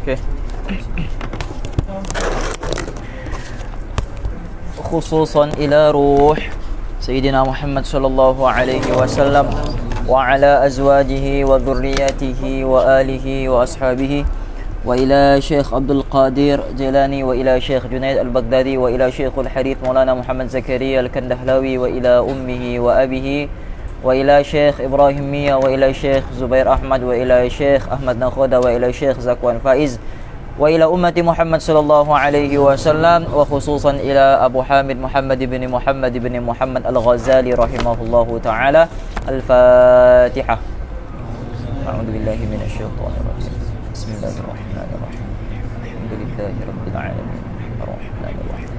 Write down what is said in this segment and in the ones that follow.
Okay. Khususan ila ruh Sayyidina Muhammad sallallahu alaihi wasallam wa ala azwajihi wa dhurriyyatihi wa alihi wa ashabihi wa ila Syekh Abdul Qadir Jilani wa ila Syekh Junaid Al-Baghdadi wa ila Syekhul Harith Maulana Muhammad Zakaria Al-Kandahlawi wa ila ummihi wa abihi wa ila Syekh Ibrahim Mia wa ila Syekh Zubair Ahmad wa ila Syekh Ahmad Nakhoda wa ila Syekh Zakwan Faiz wa ila ummati Muhammad sallallahu alaihi wasallam wa khususan ila Abu Hamid Muhammad ibn Muhammad Al-Ghazali rahimahullahu taala. Al-Fatihah. A'udzu billahi minasyaitonir rajim. Bismillahirrahmanirrahim. Alhamdulillahi rabbil alamin. Arrahmanir rahim.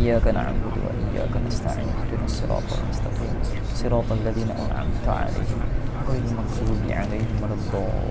Iyyaka na'budu wa iyyaka nasta'in. Ihdinas siratal mustaqim. Siratal ladzina an'amta 'alaihim ghairil maghdubi 'alaihim waladdallin.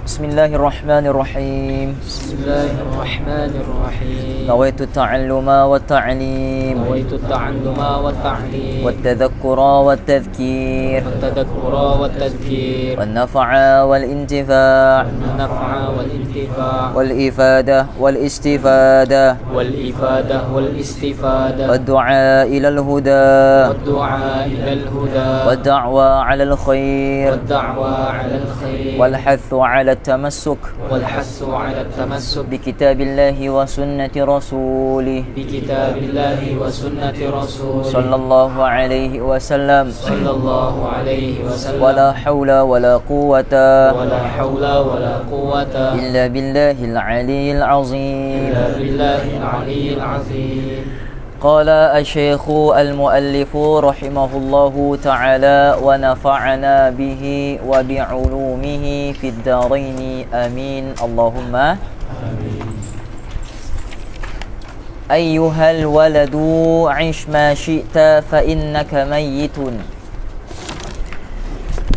Bismillahirrahmanirrahim. Bismillahirrahmanirrahim. Nawaitu ta'alluma wa ta'lim. Nawaitu ta'alluma wa ta'lim. Wa tadhakkura wa tadhkir. Wa tadhakkura wa tadhkir. Wa nafa'a wal intifa'. Wa nafa'a wal intifa'. Wal ifada wal istifada. Wal ifada wal istifada. Wa du'a ila al huda. Wa du'a ila al huda. Wa da'wa 'ala al khair. Wa da'wa 'ala al khair. Wal hathu 'ala التمسك والحث على التمسك بكتاب الله وسنة رسوله بكتاب الله وسنة رسوله صلى الله عليه وسلم صلى الله عليه وسلم ولا حول ولا قوة ولا حول ولا قوة إلا بالله العلي العظيم إلا بالله العلي العظيم. قال الشيخ المؤلف رحمه الله تعالى ونفعنا به وبعلومه في الدارين آمين اللهم آمين. أيها الولد عش ما شئت فإنك ميت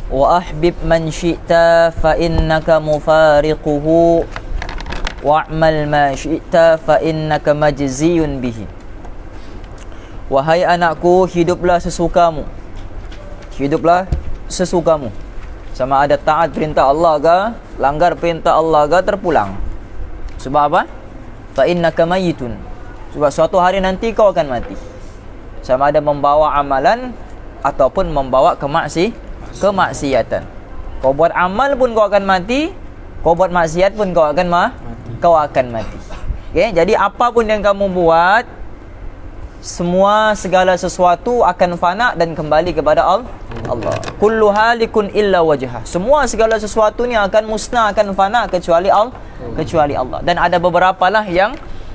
وأحبب من شئت فإنك مفارقه واعمل ما شئت فإنك مجزي به. Wahai anakku, hiduplah sesukamu. Hiduplah sesukamu. Sama ada taat perintah Allah ke, langgar perintah Allah ke, terpulang. Sebab apa? Fa innaka mayyitun. Sebab suatu hari nanti kau akan mati. Sama ada membawa amalan ataupun membawa kemaksiatan. Kau buat amal pun kau akan mati, kau buat maksiat pun kau akan mati. Okay? Jadi apapun yang kamu buat, semua segala sesuatu akan fana dan kembali kepada Allah. Kullu halikun illa wajhah. Semua segala sesuatu ni akan musnah, akan fana kecuali Allah. Dan ada beberapa lah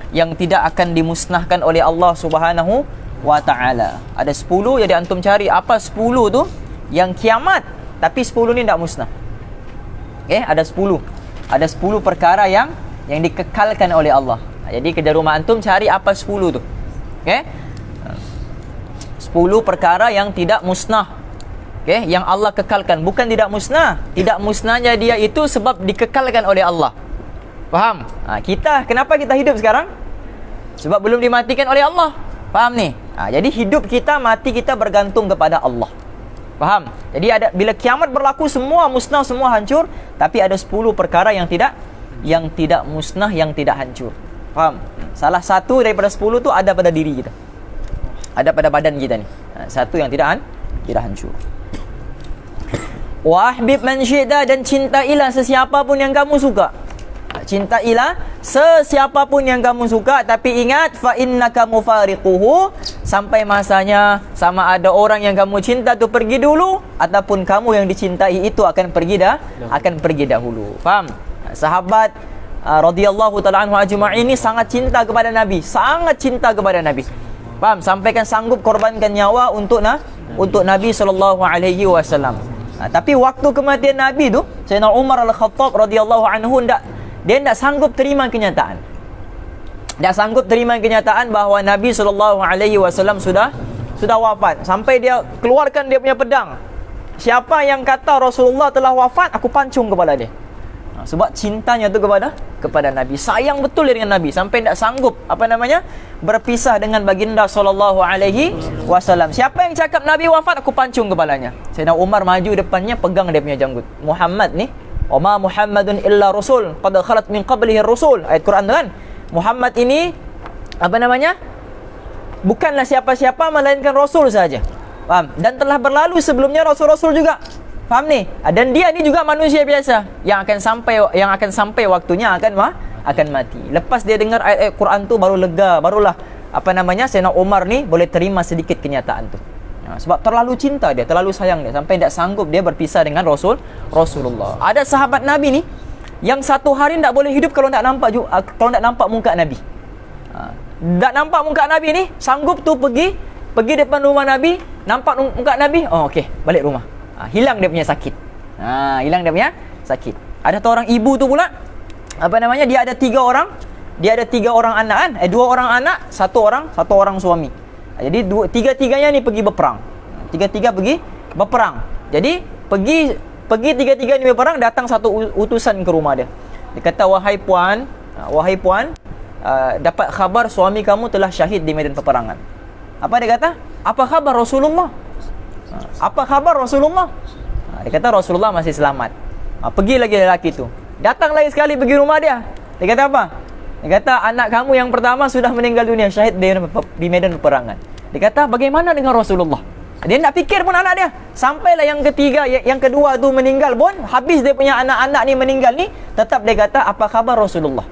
yang tidak akan dimusnahkan oleh Allah Subhanahu wa taala. Ada 10, jadi antum cari apa 10 tu yang kiamat tapi 10 ni tak musnah. Okay? Ada 10. Ada 10 perkara yang dikekalkan oleh Allah. Jadi kerja rumah antum cari apa 10 tu. Okay? 10 perkara yang tidak musnah. Okay? Yang Allah kekalkan. Bukan tidak musnah. Tidak musnahnya dia itu sebab dikekalkan oleh Allah. Faham? Kenapa kita hidup sekarang? Sebab belum dimatikan oleh Allah. Faham ni? Jadi hidup kita, mati kita bergantung kepada Allah. Faham? Jadi bila kiamat berlaku, semua musnah, semua hancur. Tapi ada 10 perkara yang tidak musnah, yang tidak hancur. Faham? Salah satu daripada 10 tu ada pada diri kita, ada pada badan kita ni. Satu yang tidak hancur. Wa ahbib man syi'ta, dan cintailah sesiapa pun yang kamu suka. Cintailah sesiapa pun yang kamu suka, tapi ingat fa innaka mufariquhu, sampai masanya sama ada orang yang kamu cinta tu pergi dulu ataupun kamu yang dicintai itu akan pergi dahulu. Faham? Sahabat radhiyallahu taala anhu ajma'in ini sangat cinta kepada Nabi, Faham? Sampaikan sanggup korbankan nyawa untuk Nabi sallallahu alaihi wasallam. Tapi waktu kematian Nabi tu, Sayyidina Umar Al-Khattab radhiyallahu anhu dia tak sanggup terima kenyataan. Tak sanggup terima kenyataan bahawa Nabi SAW sudah wafat. Sampai dia keluarkan dia punya pedang. Siapa yang kata Rasulullah telah wafat, aku pancung kepala dia. Sebab cintanya tu kepada Nabi. Sayang betul dia dengan Nabi sampai tak sanggup berpisah dengan baginda sallallahu alaihi wasallam. Siapa yang cakap Nabi wafat, aku pancung kepalanya. Sayyidina Umar maju depannya, pegang dia punya janggut. Muhammad ni, wa ma Muhammadun illa rasul qad khalat min qablihi ar-rusul. Ayat Quran tu kan. Muhammad ini bukanlah siapa-siapa melainkan rasul saja. Faham? Dan telah berlalu sebelumnya rasul-rasul juga. Faham ni? Dan dia ni juga manusia biasa yang akan sampai waktunya akan mati. Lepas dia dengar ayat Quran tu baru lega, barulah Sayyidina Umar ni boleh terima sedikit kenyataan tu. Sebab terlalu cinta dia, terlalu sayang dia sampai tak sanggup dia berpisah dengan Rasulullah. Ada sahabat Nabi ni yang satu hari tak boleh hidup kalau tak nampak muka Nabi. Tak nampak muka Nabi ni, sanggup tu pergi depan rumah Nabi, nampak muka Nabi, okey, balik rumah. Hilang dia punya sakit. Hilang dia punya sakit. Ada seorang ibu tu pula, dia ada 3 orang. Dia ada 3 orang anak kan? 2 orang anak, satu orang suami. Jadi tiga-tiganya ni pergi berperang. Tiga-tiga pergi berperang. Jadi pergi tiga-tiga ni berperang, datang satu utusan ke rumah dia. Dia kata, wahai puan, dapat khabar suami kamu telah syahid di medan peperangan. Apa dia kata? Apa khabar Rasulullah? Apa khabar Rasulullah? Dia kata Rasulullah masih selamat. Pergi lagi lelaki tu. Datang lagi sekali pergi rumah dia. Dia kata apa? Dia kata anak kamu yang pertama sudah meninggal dunia syahid di medan peperangan. Dia kata bagaimana dengan Rasulullah? Dia tak fikir pun anak dia. Sampailah yang ketiga, yang kedua tu meninggal pun, habis dia punya anak-anak ni meninggal ni, tetap dia kata apa khabar Rasulullah?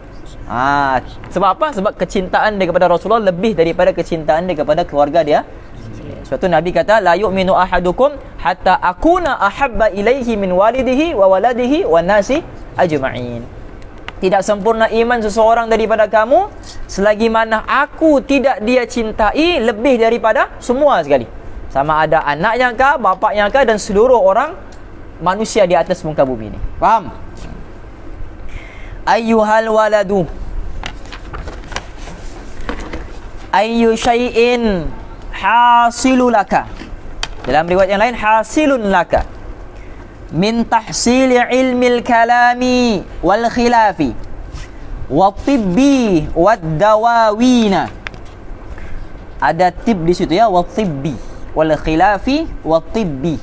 Sebab apa? Sebab kecintaan dia kepada Rasulullah lebih daripada kecintaan dia kepada keluarga dia. Sebab tu Nabi kata la yu'minu ahadukum hatta akuna ahabba ilaihi min walidihi wa waladihi wan nasi ajma'in. Tidak sempurna iman seseorang daripada kamu selagi mana aku tidak dia cintai lebih daripada semua sekali. Sama ada anaknya kah, bapaknya kah, dan seluruh orang manusia di atas muka bumi ini. Faham? Ayyuhal waladu ayyu syai'in hasilu laka. Dalam riwayat yang lain hasilun laka min tahsili ilmil kalami wal khilafi wa tibbi wad dawawina. Ada tib di situ ya, wa tibbi wal khilafi wa tibbi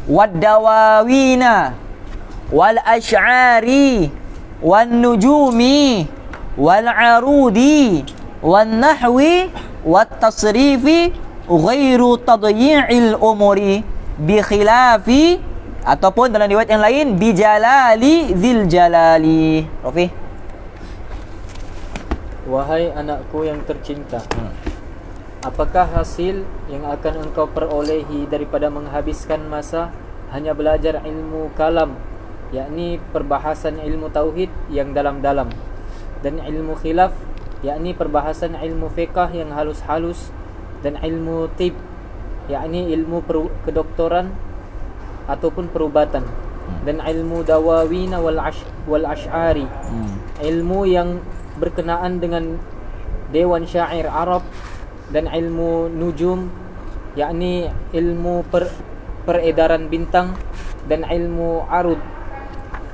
wad dawawina wal ash'ari wan nujumi wal arudi wan nahwi wat tasrifi ghairu tadyi'il umuri bi khilafi, ataupun dalam riwayat yang lain bi jalali dzil jalali. Rafi, Wahai anakku yang tercinta, apakah hasil yang akan engkau perolehi daripada menghabiskan masa hanya belajar ilmu kalam, yakni perbahasan ilmu tauhid yang dalam-dalam, dan ilmu khilaf, yakni perbahasan ilmu fiqh yang halus-halus, dan ilmu tib, yakni ilmu kedoktoran ataupun perubatan, dan ilmu dawawina wal ash'ari, ilmu yang berkenaan dengan dewan syair Arab, dan ilmu nujum, yakni ilmu peredaran bintang, dan ilmu arud,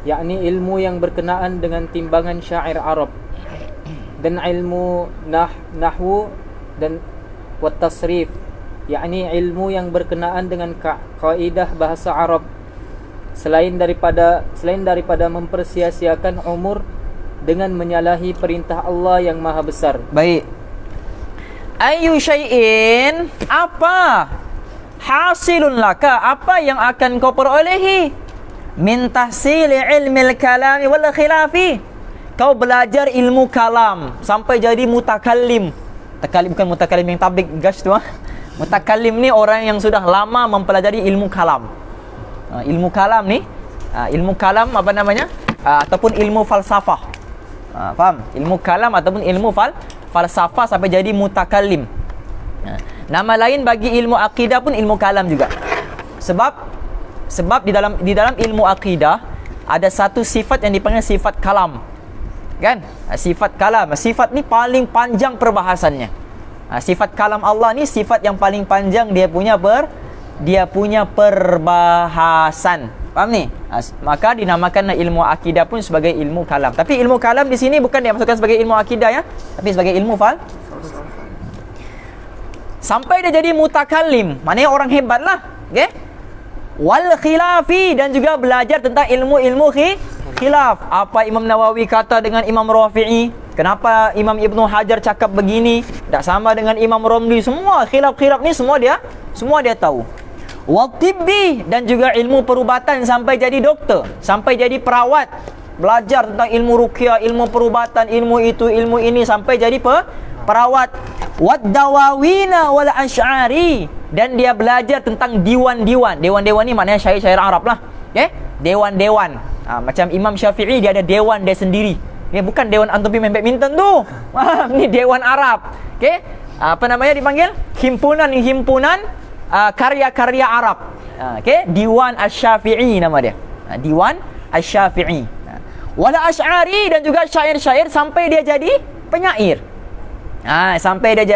yakni ilmu yang berkenaan dengan timbangan syair Arab, dan ilmu nahwu dan wat tasrif, yakni ilmu yang berkenaan dengan kaidah bahasa Arab, selain daripada mempersia-siakan umur dengan menyalahi perintah Allah yang maha besar. baik. Ayu syai'in, apa hasilun laka, apa yang akan kau perolehi min tahsili ilmil kalami wal khilafi, kau belajar ilmu kalam sampai jadi mutakallim. Mutakallim bukan mutakallim yang tablik gas tu. Mutakallim ni orang yang sudah lama mempelajari ilmu kalam. Ilmu kalam ni, ilmu kalam ataupun ilmu falsafah. Faham? Ilmu kalam ataupun ilmu falsafah sampai jadi mutakallim. Nama lain bagi ilmu akidah pun ilmu kalam juga. Sebab di dalam ilmu akidah ada satu sifat yang dipanggil sifat kalam. Kan? Sifat kalam. Sifat ni paling panjang perbahasannya. Sifat kalam Allah ni sifat yang paling panjang dia punya perbahasan. Faham ni? Maka dinamakan ilmu akidah pun sebagai ilmu kalam. Tapi ilmu kalam di sini bukan dia masukkan sebagai ilmu akidah ya, tapi sebagai ilmu sampai dia jadi mutakallim, maknanya orang hebat lah. Okay? Wal khilafi, dan juga belajar tentang ilmu-ilmu khilaf. Apa Imam Nawawi kata dengan Imam Rafi'i, kenapa Imam Ibnu Hajar cakap begini, tak sama dengan Imam Romli. Semua khilaf-khilaf ni semua dia tahu. Wal tibbi, dan juga ilmu perubatan sampai jadi doktor, sampai jadi perawat. Belajar tentang ilmu ruqyah, ilmu perubatan, ilmu itu, ilmu ini sampai jadi perawat. Wad dawawina wal asy'ari, dan dia belajar tentang diwan-diwan. Dewan-dewan ni maknanya syair-syair Arab lah. Okay? Dewan-dewan. Macam Imam Syafi'i dia ada dewan dia sendiri. Ni bukan dewan antum main badminton tu. Ni dewan Arab. Okay? Apa namanya dipanggil? Himpunan karya-karya Arab. Okay? Diwan Asy-Syafi'i nama dia. Diwan Asy-Syafi'i. Wala asy'ari, dan juga syair-syair sampai dia jadi penyair. Sampai dia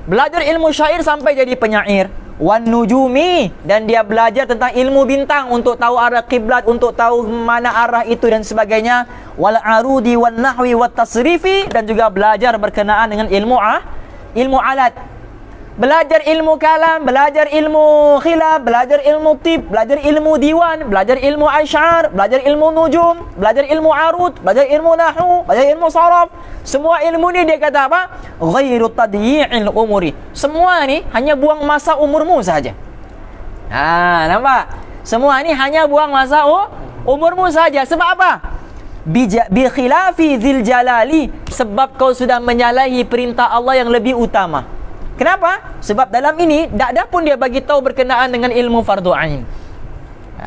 belajar ilmu syair sampai jadi penyair. Wan nujumi, dan dia belajar tentang ilmu bintang untuk tahu arah kiblat, untuk tahu mana arah itu dan sebagainya. Wal arudi wan nahwi wat tasrifi, dan juga belajar berkenaan dengan ilmu alat. Belajar ilmu kalam, belajar ilmu khilaf, belajar ilmu tib, belajar ilmu diwan, belajar ilmu asy'ar, belajar ilmu nujum, belajar ilmu arud, belajar ilmu nahwu, belajar ilmu saraf. Semua ilmu ni dia kata apa? Ghairu tadyi'il umuri. Semua ni hanya buang masa umurmu saja. Nampak? Semua ni hanya buang masa umurmu saja. Sebab apa? Bi khilafi dzil jalali, sebab kau sudah menyalahi perintah Allah yang lebih utama. Kenapa? Sebab dalam ini tak ada pun dia bagi tahu berkenaan dengan ilmu fardu ain.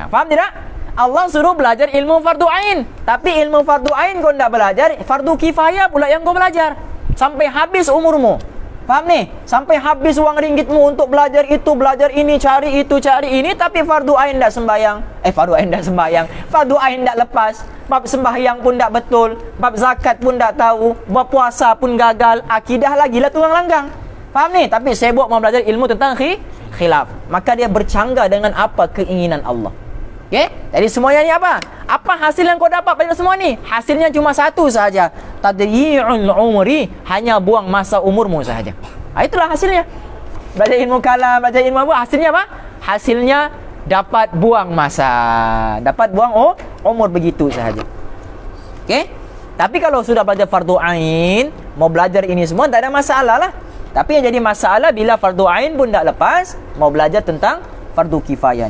Faham tidak? Allah suruh belajar ilmu fardu ain, tapi ilmu fardu ain kau tak belajar, fardu kifayah pula yang kau belajar sampai habis umurmu. Faham ni? Sampai habis wang ringgitmu untuk belajar itu, belajar ini, cari itu, cari ini, tapi fardu ain tak sembahyang. Fardu ain tak lepas. Bab sembahyang pun tak betul, bab zakat pun tak tahu, bab puasa pun gagal, akidah lagi lah tunggang langgang. Faham ni? Tapi sibuk mau belajar ilmu tentang khilaf. Maka dia bercanggah dengan apa keinginan Allah. Okay? Jadi semuanya ni apa? Apa hasil yang kau dapat pada semua ni? Hasilnya cuma satu sahaja. Tadyi'ul umri, hanya buang masa umurmu sahaja. Itulah hasilnya. Belajar ilmu kalam, belajar ilmu apa? Hasilnya apa? Hasilnya dapat buang masa. Dapat buang umur, begitu sahaja. Okay? Tapi kalau sudah belajar fardu ain, mau belajar ini semua tak ada masalah lah. Tapi yang jadi masalah bila fardu ain pun tak lepas, mau belajar tentang fardu kifayah.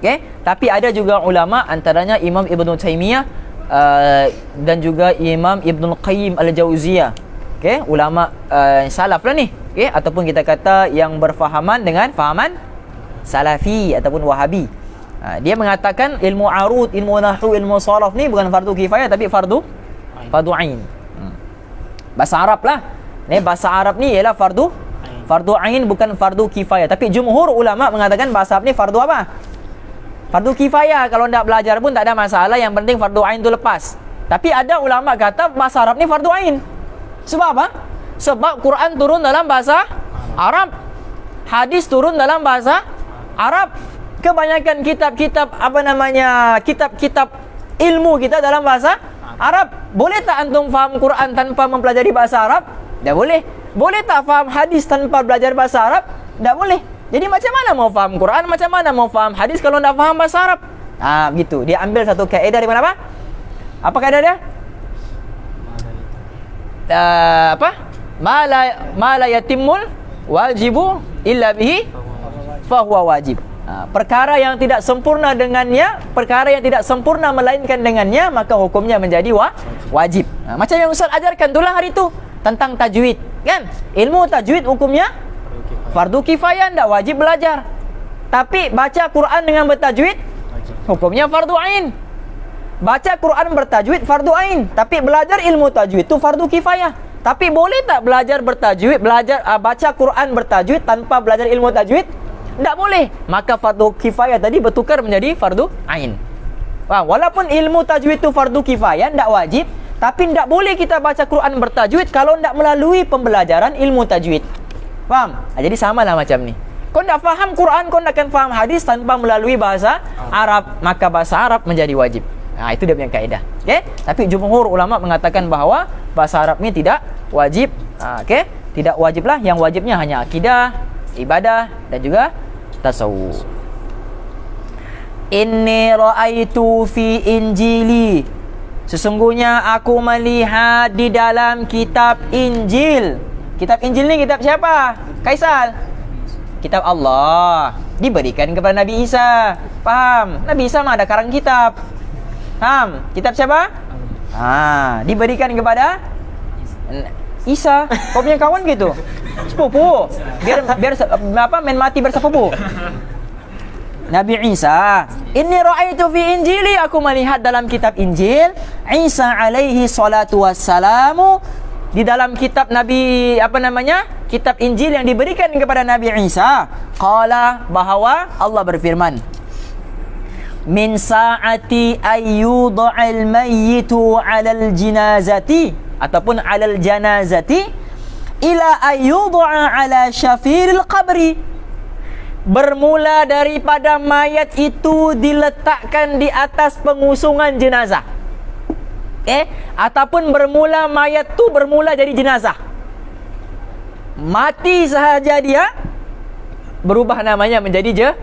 Okay? Tapi ada juga ulama, antaranya Imam Ibnu Taimiyah dan juga Imam Ibnu Qayyim Al-Jauziyah. Okay? Ulama salaf lah ni. Okay? Ataupun kita kata yang berfahaman dengan fahaman salafi ataupun wahabi. Dia mengatakan ilmu arud, ilmu nahwu, ilmu saraf ni bukan fardu kifayah tapi fardu ain. Bahasa Arab lah. Bahasa Arab ni ialah fardu ain, bukan fardu kifayah. Tapi jumhur ulama mengatakan bahasa Arab ni fardu apa? Fardu kifayah. Kalau tak belajar pun tak ada masalah, yang penting fardu ain tu lepas. Tapi ada ulama kata bahasa Arab ni fardu ain. Sebab apa? Sebab Quran turun dalam bahasa Arab, hadis turun dalam bahasa Arab. Kebanyakan kitab-kitab kitab-kitab ilmu kita dalam bahasa Arab. Boleh tak antum faham Quran tanpa mempelajari bahasa Arab? Tak boleh. Boleh tak faham hadis tanpa belajar bahasa Arab? Tak boleh. Jadi macam mana mau faham Quran, macam mana mau faham hadis kalau tak faham bahasa Arab? Begitu. Dia ambil satu kaedah dari mana apa? Apa kaedah dia? Ma la yatimul wajibu illa bihi fahuwa wajib. Perkara yang tidak sempurna dengannya, perkara yang tidak sempurna melainkan dengannya, maka hukumnya menjadi wajib. Macam yang Ustaz ajarkan itulah hari itu tentang tajwid, kan? Ilmu tajwid hukumnya fardu kifayah, tidak wajib belajar. Tapi baca Quran dengan bertajwid hukumnya fardu ain. Baca Quran bertajwid fardu ain, tapi belajar ilmu tajwid itu fardu kifayah. Tapi boleh tak belajar bertajwid, baca Quran bertajwid tanpa belajar ilmu tajwid? Tak boleh. Maka fardu kifayah tadi bertukar menjadi fardu ain. Walaupun ilmu tajwid itu fardu kifayah, tak wajib, tapi tak boleh kita baca Quran bertajwid kalau tak melalui pembelajaran ilmu tajwid. Faham? Jadi samalah macam ni. Kau tak faham Quran, kau tak akan faham hadis tanpa melalui bahasa Arab, maka bahasa Arab menjadi wajib. Itu dia punya kaedah. Okay? Tapi jumhur ulama mengatakan bahawa bahasa Arab ni tidak wajib. Okay? Tidak wajiblah, yang wajibnya hanya akidah, ibadah dan juga tasawuf. Inni ra'aitu fi injili, sesungguhnya aku melihat di dalam kitab Injil. Kitab Injil ni kitab siapa? Kaisal. Kitab Allah diberikan kepada Nabi Isa. Faham? Nabi Isa mah ada karang kitab. Faham? Kitab siapa? Diberikan kepada Isa. Kau punya kawan gitu? Sepupu. Biar main mati bersepupu. Nabi Isa. Inni ra'aitu fi Injili, aku melihat dalam kitab Injil Isa alaihi salatu wassalamu, di dalam kitab Nabi kitab Injil yang diberikan kepada Nabi Isa, qala, bahawa Allah berfirman, min sa'ati ayyudha'al mayyitu 'alal jinazati ataupun 'alal janazati ila ayyudha'a 'ala syafiril qabri, bermula daripada mayat itu diletakkan di atas pengusungan jenazah. Ataupun bermula mayat tu bermula jadi jenazah. Mati sahaja dia berubah namanya menjadi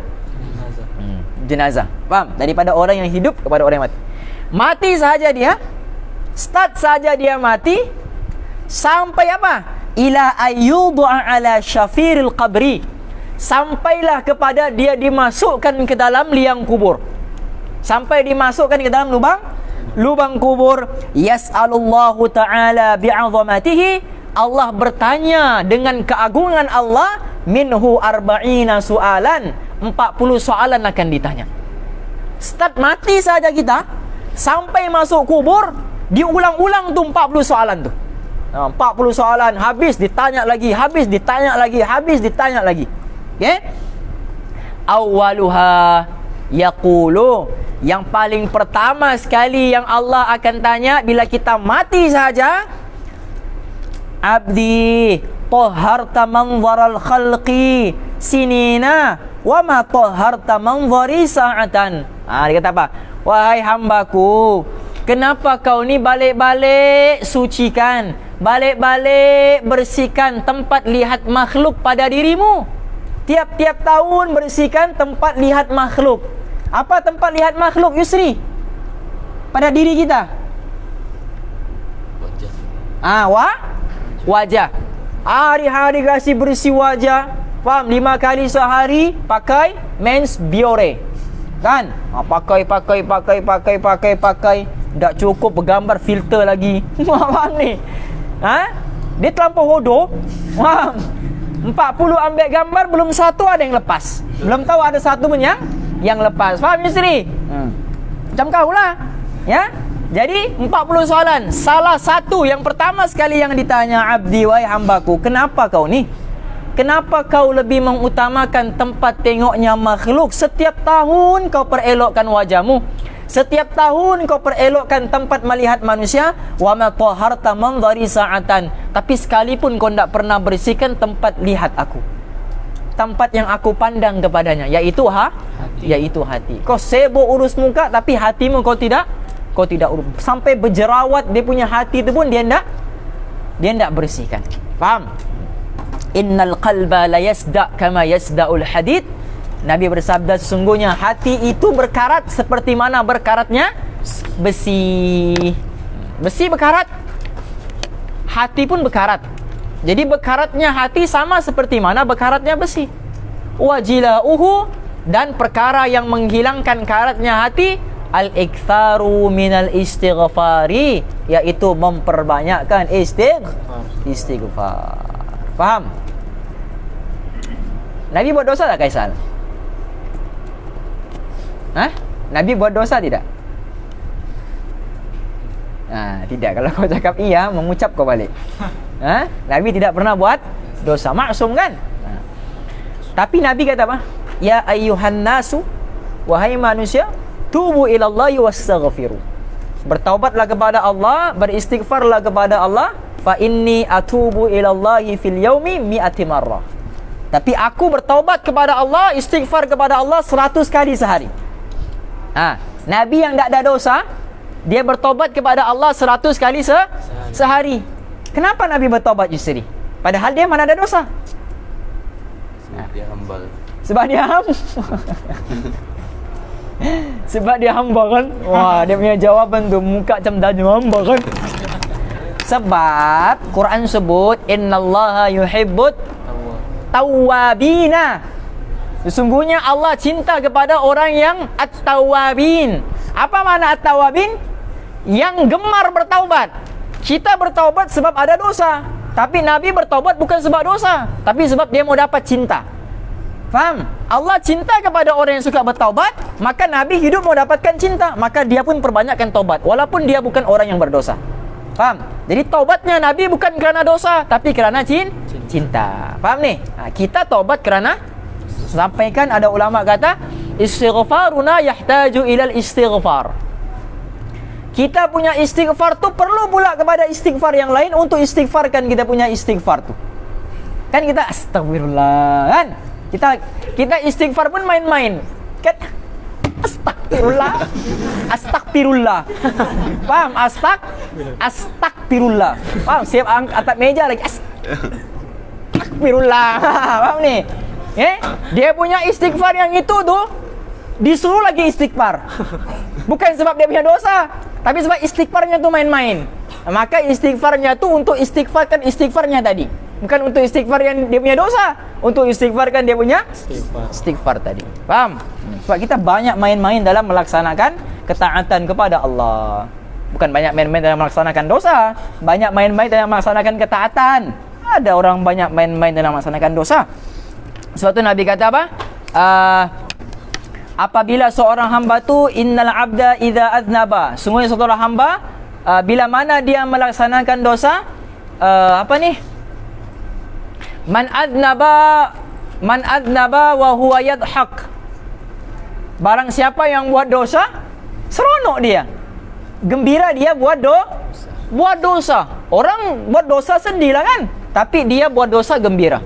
jenazah. Faham? Daripada orang yang hidup kepada orang yang mati. Mati sahaja dia, start saja dia mati, sampai apa? Ila ayyudha'a 'ala syafiril qabri, sampailah kepada dia dimasukkan ke dalam liang kubur. Sampai dimasukkan ke dalam lubang kubur. Yas'alullahu ta'ala bi'azamatihi, Allah bertanya dengan keagungan Allah, minhu arba'ina su'alan, 40 soalan akan ditanya. Start mati saja kita, sampai masuk kubur, diulang-ulang tu 40 soalan tu. 40 soalan, habis ditanya lagi, habis ditanya lagi, habis ditanya lagi. Okay? Awaluha yaqulu, yang paling pertama sekali yang Allah akan tanya bila kita mati saja, abdi tahharta manzaral khalqi sinina wa ma tahharta manzari sa'atan. Dia kata apa? Wahai hambaku, kenapa kau ni balik-balik sucikan, balik-balik bersihkan tempat lihat makhluk pada dirimu? Tiap-tiap tahun bersihkan tempat lihat makhluk. Apa tempat lihat makhluk, Yusri? Pada diri kita. Wajah. Hari-hari kasih bersih wajah. Faham? 5 kali sehari pakai mens biore. Kan? Pakai. Tak cukup bergambar filter lagi. Faham ni? Dia terlampau hodoh. Faham? 40 ambil gambar, belum satu ada yang lepas. Belum tahu ada satu pun yang lepas. Faham, Yusri? Macam kau lah. Ya? Jadi 40 soalan. Salah satu yang pertama sekali yang ditanya, abdi, wahai hambaku, kenapa kau ni? Kenapa kau lebih mengutamakan tempat tengoknya makhluk? Setiap tahun kau perelokkan wajahmu. Setiap tahun kau perelokkan tempat melihat manusia. Wa ma tahharta manzari sa'atan. Tapi sekalipun kau tidak pernah bersihkan tempat lihat aku, tempat yang aku pandang kepadanya, yaitu hati. Kau sibuk urus muka, tapi hatimu kau tidak urus. Sampai berjerawat dia punya hati tu pun dia tidak bersihkan. Faham? Innal qalba la yasda' kama yasda'ul hadid. Nabi bersabda, sesungguhnya hati itu berkarat seperti mana berkaratnya besi. Besi berkarat, hati pun berkarat. Jadi berkaratnya hati sama seperti mana berkaratnya besi. Wajila'uhu, dan perkara yang menghilangkan karatnya hati, al-iktharu minal istighfari, yaitu memperbanyakkan istighfar. Faham? Nabi buat dosa tak, Kaisal? Nabi buat dosa tidak? Tidak. Kalau kau cakap iya, mengucap kau balik. Nabi tidak pernah buat dosa, maksum kan? Tapi Nabi kata apa? ya ayyuhan nasu, wahai manusia, tubu ilallahi wastaghfiru. Bertaubatlah kepada Allah, beristighfarlah kepada Allah. Fa inni atubu ilallahi fil yaumi mi'ati marrah. Tapi aku bertaubat kepada Allah, istighfar kepada Allah 100 kali sehari. Nabi yang tak ada dosa, dia bertaubat kepada Allah 100 kali sehari. Kenapa Nabi bertaubat justru? Padahal dia mana ada dosa. Dia hambal. Sebab dia hamba. Sebab dia hamba kan. Wah, dia punya jawaban tu muka macam tanya hamba kan. Sebab Quran sebut innallaha yuhibbut tawwabina. Sesungguhnya Allah cinta kepada orang yang at-tawwabin. Apa makna at-tawwabin? Yang gemar bertaubat. Kita bertaubat sebab ada dosa, tapi Nabi bertaubat bukan sebab dosa, tapi sebab dia mau dapat cinta. Faham? Allah cinta kepada orang yang suka bertaubat, maka Nabi hidup mau dapatkan cinta, maka dia pun perbanyakkan taubat walaupun dia bukan orang yang berdosa. Faham? Jadi taubatnya Nabi bukan kerana dosa, tapi kerana cinta. Faham ni? Kita taubat kerana, sampaikan ada ulama kata istighfaruna yahtaju ilal istighfar. Kita punya istighfar tu perlu pula kepada istighfar yang lain untuk istighfarkan kita punya istighfar tu. Kan kita astagfirullah kan? Kita istighfar pun main-main. Kan astagfirullah. Astagfirullah. Paham? Astagfirullah. Paham? Siap angkat meja lagi. Astagfirullah. Paham ni? Dia punya istighfar yang itu tu disuruh lagi istighfar. Bukan sebab dia punya dosa, tapi sebab istighfarnya tu main-main. Maka istighfarnya tu untuk istighfarkan istighfarnya tadi, bukan untuk istighfar yang dia punya dosa, untuk istighfarkan dia punya istighfar tadi. Faham? Sebab kita banyak main-main dalam melaksanakan ketaatan kepada Allah. Bukan banyak main-main dalam melaksanakan dosa, banyak main-main dalam melaksanakan ketaatan. Ada orang banyak main-main dalam melaksanakan dosa. Sebab tu Nabi kata apa? Apabila seorang hamba tu innal abda idza aznaba, sungguhnya seorang hamba bila mana dia melaksanakan dosa, man aznaba wa huwa yadhak. Barang siapa yang buat dosa, seronok dia, gembira dia buat dosa. Orang buat dosa sedih lah kan, tapi dia buat dosa gembira.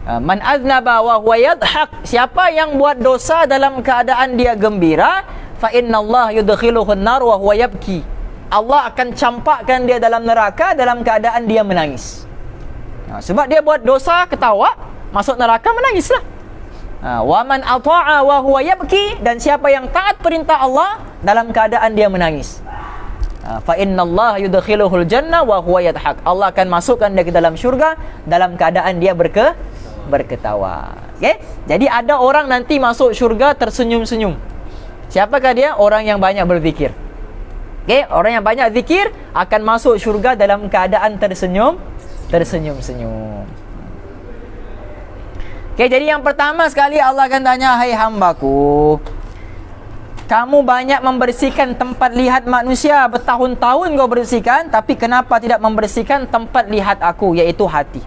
Man aznaba wa huwa yadhak, siapa yang buat dosa dalam keadaan dia gembira, fa innallaha yudkhiluhu an-nar wa huwa yabki. Allah akan campakkan dia dalam neraka dalam keadaan dia menangis. Sebab dia buat dosa ketawa, masuk neraka menangislah. Wa man ata'a wa huwa yabki, dan siapa yang taat perintah Allah dalam keadaan dia menangis, fa innallaha yudkhiluhul jannah wa huwa yadhak. Allah akan masukkan dia ke dalam syurga dalam keadaan dia berketawa. Okay? Jadi ada orang nanti masuk syurga tersenyum-senyum. Siapakah dia? Orang yang banyak berzikir. Okay? Orang yang banyak zikir akan masuk syurga dalam keadaan tersenyum-senyum. Okay, jadi yang pertama sekali Allah akan tanya, hai hambaku, kamu banyak membersihkan tempat lihat manusia, bertahun-tahun kau bersihkan, tapi kenapa tidak membersihkan tempat lihat aku, iaitu hati?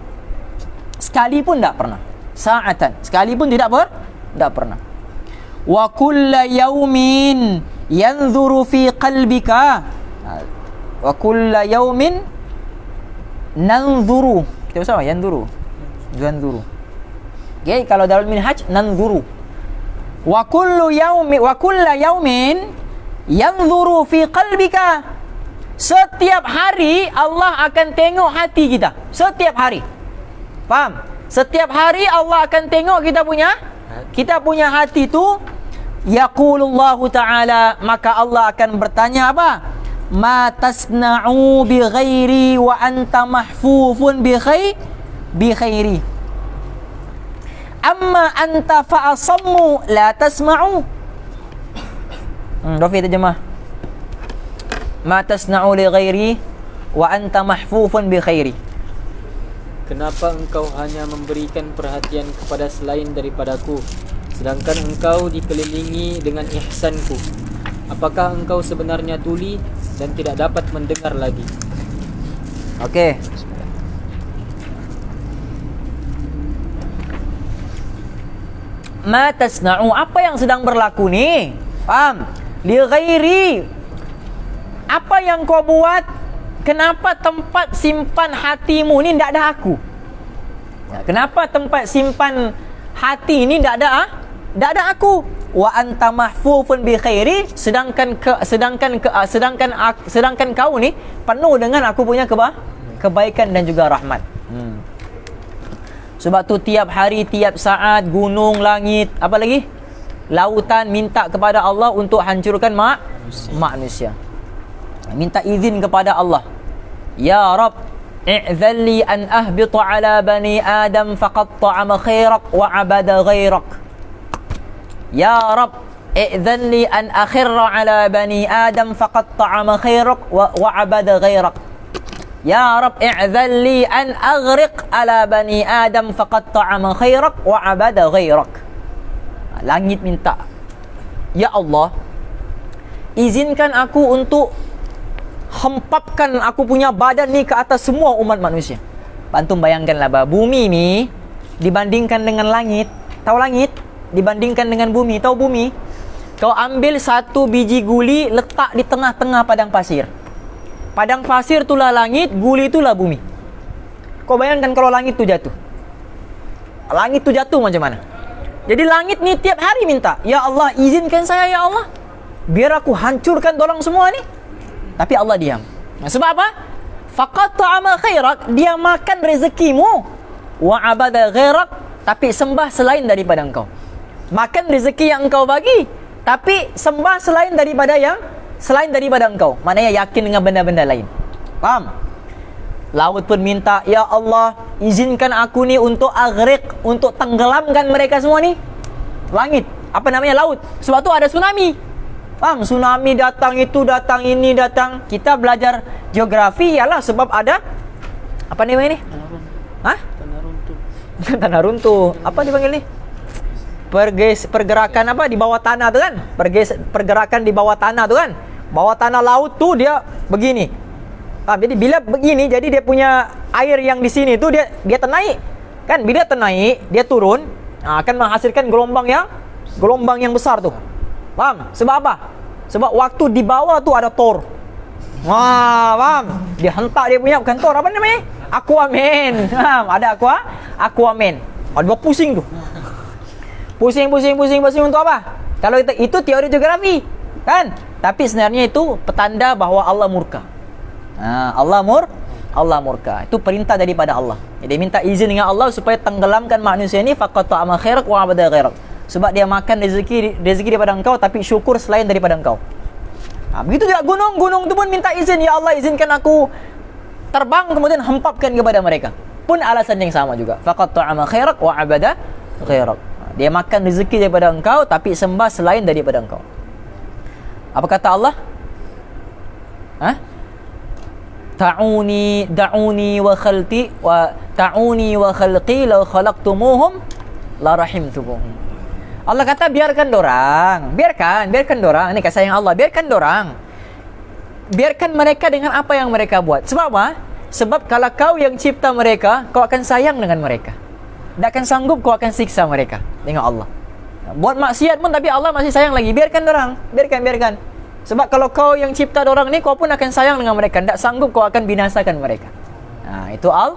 Sekali pun tak pernah. Sa'atan, sekali pun tidak pernah. Wa kulla yaumin yanzuru fi qalbika. Wa kulla yaumin nanzuru. Kita bersama yanzuru. Okay, kalau Darul Minhaj nanzuru. Wa kulla yaumin yanzuru fi qalbika. Setiap hari Allah akan tengok hati kita. Setiap hari. Faham? Setiap hari Allah akan tengok kita punya hati tu. Yaqulullahu ta'ala, maka Allah akan bertanya apa? Ma tasna'u bi ghairi wa anta mahfufun bi khairi. Amma anta fa'asammu la tasma'u. Rafi terjemah. Ma tasna'u li ghairi wa anta mahfufun bi khairi. Kenapa engkau hanya memberikan perhatian kepada selain daripadaku, sedangkan engkau dikelilingi dengan ihsanku? Apakah engkau sebenarnya tuli dan tidak dapat mendengar lagi? Okey. ma tasna'u, apa yang sedang berlaku ni? Faham? Li ghairi, apa yang kau buat? Kenapa tempat simpan hatimu ni tak ada aku? Kenapa tempat simpan hati ni tak ada aku? Wa anta mahfufun bi khairi, sedangkan kau ni penuh dengan aku punya kebaikan dan juga rahmat. Sebab tu tiap hari, tiap saat, gunung, langit, apa lagi? Lautan minta kepada Allah untuk hancurkan manusia. Minta izin kepada Allah. Ya Rabb, i'dhan li an ahbita ala bani Adam faqad ta'ama khairak wa abada ghairak. Ya Rabb, i'dhan li an akhirra ala bani Adam faqad ta'ama khairak wa abada ghairak. Ya Rabb, i'dhan li an aghriq ala bani Adam faqad ta'ama khairak wa abada ghairak. Langit minta, ya Allah, izinkan aku untuk hempapkan aku punya badan ni ke atas semua umat manusia. Antum bayangkanlah, bumi ni dibandingkan dengan langit, tahu langit? Dibandingkan dengan bumi, tahu bumi? Kau ambil satu biji guli, letak di tengah-tengah padang pasir. Padang pasir itulah langit, guli itulah bumi. Kau bayangkan kalau langit tu jatuh. Langit tu jatuh macam mana? Jadi langit ni tiap hari minta, ya Allah, izinkan saya ya Allah, biar aku hancurkan dorang semua ni. Tapi Allah diam. Sebab apa? Faqad ta'ama khairak, dia makan rezekimu. Wa abada ghairak, tapi sembah selain daripada engkau. Makan rezeki yang engkau bagi, tapi sembah selain daripada engkau. Maknanya yakin dengan benda-benda lain. Faham? Laut pun minta, ya Allah, izinkan aku ni untuk aghriq, untuk tenggelamkan mereka semua ni. Langit, apa namanya, laut. Sebab tu ada tsunami. Faham? Tsunami datang, itu datang, ini datang. Kita belajar geografi ialah sebab ada apa namanya ni? Tanah runtuh. Tanah runtuh. Apa dipanggil ni? Pergerakan apa di bawah tanah tu kan? Pergerakan di bawah tanah tu kan? Bawah tanah laut tu dia begini. Jadi bila begini, jadi dia punya air yang di sini tu dia ternaik. Kan bila ternaik, dia turun, akan menghasilkan gelombang yang besar tu. Faham? Sebab apa? Sebab waktu di bawah tu ada Thor. Wah, faham? Dia hentak dia punya, bukan Thor, apa namanya? Aquaman. Faham? Ada Aquaman. Dia pusing tu. Pusing untuk apa? Kalau itu teori geografi, kan? Tapi sebenarnya itu petanda bahawa Allah murka. Allah murka. Itu perintah daripada Allah. Jadi minta izin dengan Allah supaya tenggelamkan manusia ini, faqad ta'ama khairak wa abada ghairak. Sebab dia makan rezeki daripada engkau, tapi syukur selain daripada engkau. Begitu juga gunung tu pun minta izin, ya Allah, izinkan aku terbang kemudian hempapkan kepada mereka. Pun alasan yang sama juga. Faqad ta'ama khairak wa abada ghairak. Dia makan rezeki daripada engkau, tapi sembah selain daripada engkau. Apa kata Allah? Da'uni wa khalqi law khalaqtumuhum la rahimtuhum. Allah kata biarkan dorang. Ini kasih sayang Allah, biarkan dorang. Biarkan mereka dengan apa yang mereka buat. Sebab apa? Sebab kalau kau yang cipta mereka, kau akan sayang dengan mereka. Tak akan sanggup kau akan siksa mereka. Tengok Allah. Buat maksiat pun tapi Allah masih sayang lagi. Biarkan dorang. Biarkan. Sebab kalau kau yang cipta dorang ni, kau pun akan sayang dengan mereka. Tak sanggup kau akan binasakan mereka. Itu Allah.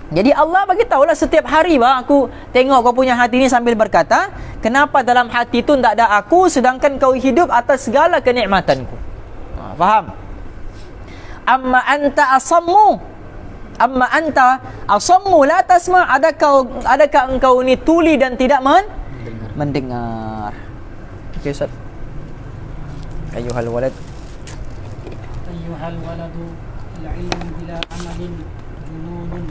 Jadi Allah bagi tahulah setiap hari aku tengok kau punya hati ni sambil berkata, kenapa dalam hati tu tak ada aku sedangkan kau hidup atas segala kenikmatanku. Faham? Amma anta asammu la tasma. Adakah engkau ni tuli dan tidak mendengar? Okey Ustaz. Ayuhal waladu al-ilmu bila amalin jununun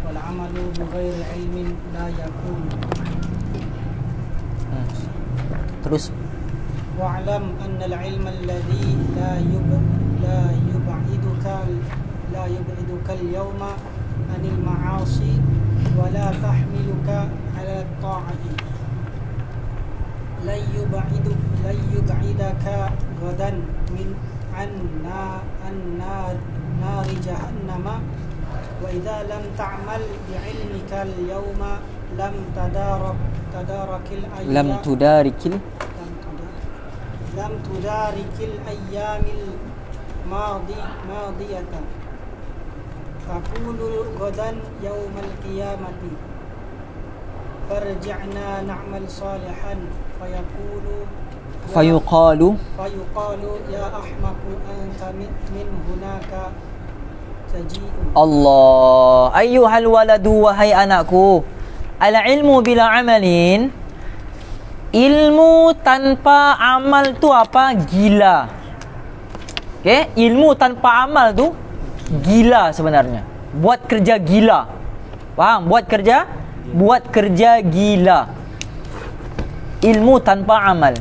wal amalu bighairi ilmin la yakun. Terus. Wa'lam anna al-ilma alladhi la yub'iduka al-yawma anil ma'asi wa la tahmiluka ala at-ta'ati la yub'idaka ghadan min nari jahannama wa idza lam ta'mal bi'ilmika al-yawma lam tadarakil ayyam lam tudarikil lam tudarikil ayyamil madiyata faqulu ghadan yaumal qiyamati farji'na na'mal salihan fayuqalu ya ahmaqu anta min hunaka taji'u. Allah, ayyuhal waladu, wahai anakku, al ilmu bila amalin, ilmu tanpa amal tu apa? Gila. Okay? Ilmu tanpa amal tu gila sebenarnya. Buat kerja gila. Faham? Buat kerja gila. Ilmu tanpa amal.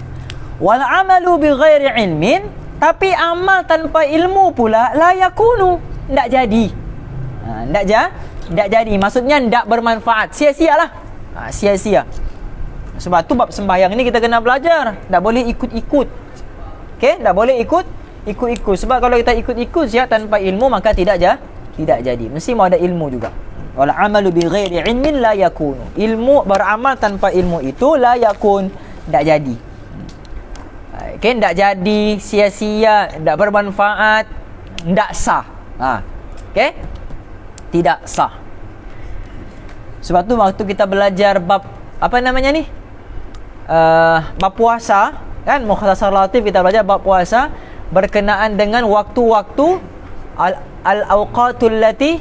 Wal amalu bi ghairi ilmin, tapi amal tanpa ilmu pula la yakunu, tidak jadi. Tidak jadi. Maksudnya tidak bermanfaat. Sia-sialah. Sia-sia. Sebab tu bab sembahyang ni kita kena belajar. Tak boleh ikut-ikut. Okey, tak boleh ikut-ikut. Sebab kalau kita ikut-ikut saja tanpa ilmu, maka tidak jadi. Mesti mau ada ilmu juga. Wal amalu bi ghairi ilmin la yakunu. Ilmu beramal tanpa ilmu itu la yakun, tidak jadi. Okey, tidak jadi, sia-sia, tidak bermanfaat, tidak sah. Okey? Tidak sah. Sebab tu waktu kita belajar bab apa namanya ni? Bab puasa, kan? Mukhtasar Latif kita belajar bab puasa berkenaan dengan waktu-waktu al-awqatul lati,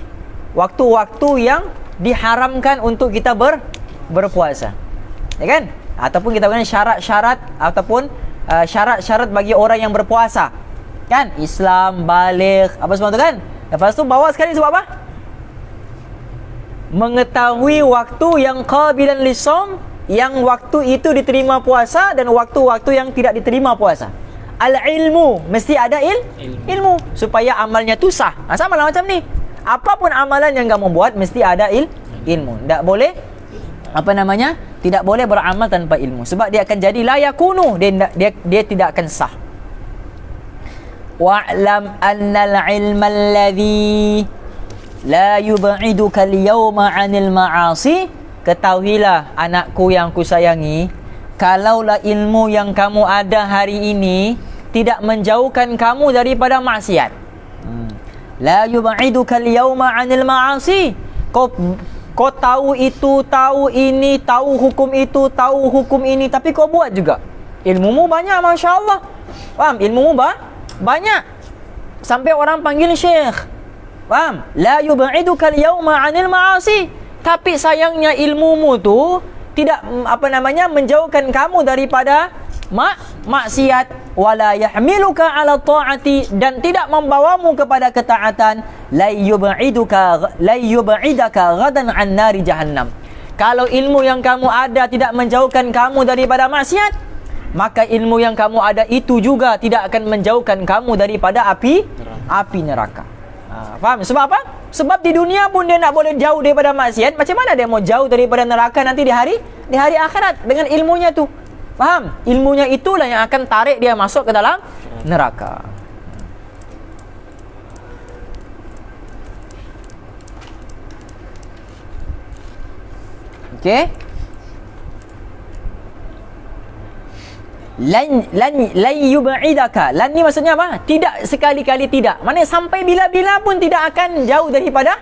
waktu-waktu yang diharamkan untuk kita berpuasa. Ya kan? Ataupun kita gunakan syarat-syarat ataupun syarat-syarat bagi orang yang berpuasa. Kan? Islam, baligh, apa semua tu kan? Lepas tu bawah sekali sebab apa? Mengetahui waktu yang qabilan lisom, yang waktu itu diterima puasa dan waktu-waktu yang tidak diterima puasa. Al-ilmu, mesti ada ilmu supaya amalnya tu sah. Sama lah macam ni. Apapun amalan yang kamu buat mesti ada ilmu. Tak boleh tidak boleh beramal tanpa ilmu, sebab dia akan jadi la yakunu, dia tidak akan sah. Wa'lam annal ilma alladhi la yub'iduka al-yawma 'anil ma'asi. Ketahuilah anakku yang kusayangi, kalaulah ilmu yang kamu ada hari ini tidak menjauhkan kamu daripada maksiat. La yub'iduka al-yawma 'anil ma'asi. Kau tahu itu, tahu ini, tahu hukum itu, tahu hukum ini, tapi kau buat juga. Ilmumu banyak, Masya Allah. Faham? Ilmumu banyak. Sampai orang panggil syekh. Faham? La yub'iduka al-yawma 'anil ma'asi. Tapi sayangnya ilmumu tu tidak menjauhkan kamu daripada maksiat, wala yahmiluka 'ala ta'ati, dan tidak membawamu kepada ketaatan. La yub'idaka ghadan 'an nari jahannam. Kalau ilmu yang kamu ada tidak menjauhkan kamu daripada maksiat, maka ilmu yang kamu ada itu juga tidak akan menjauhkan kamu daripada api neraka. Faham? Sebab apa? Sebab di dunia pun dia nak boleh jauh daripada maksiat, macam mana dia mau jauh daripada neraka nanti di hari akhirat dengan ilmunya tu? Faham? Ilmunya itulah yang akan tarik dia masuk ke dalam neraka. Okey? Lan yub'idaka. Lan ni maksudnya apa? Tidak, sekali-kali tidak. Maksudnya sampai bila-bila pun tidak akan jauh daripada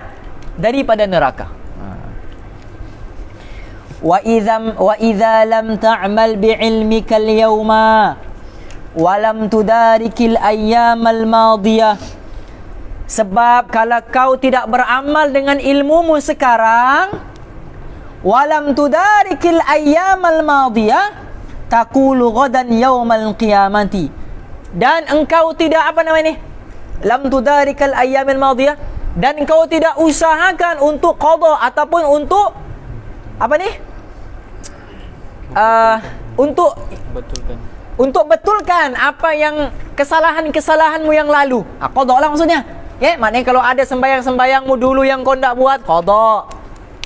neraka. Wa idza lam ta'mal bi'ilmika al-yawma wa lam tudarikil ayyamal madiyah. Sebab kalau kau tidak beramal dengan ilmumu sekarang, wa lam tudarikil ayyamal madiyah, taqulu ghadan yaumal qiyamati, dan engkau tidak lam tudarikal ayyamil madiyah, dan engkau tidak usahakan untuk qada ataupun untuk untuk betulkan apa yang kesalahanmu yang lalu. Qada lah maksudnya. Okay? Maknanya kalau ada sembahyangmu dulu yang kau tak buat, qada.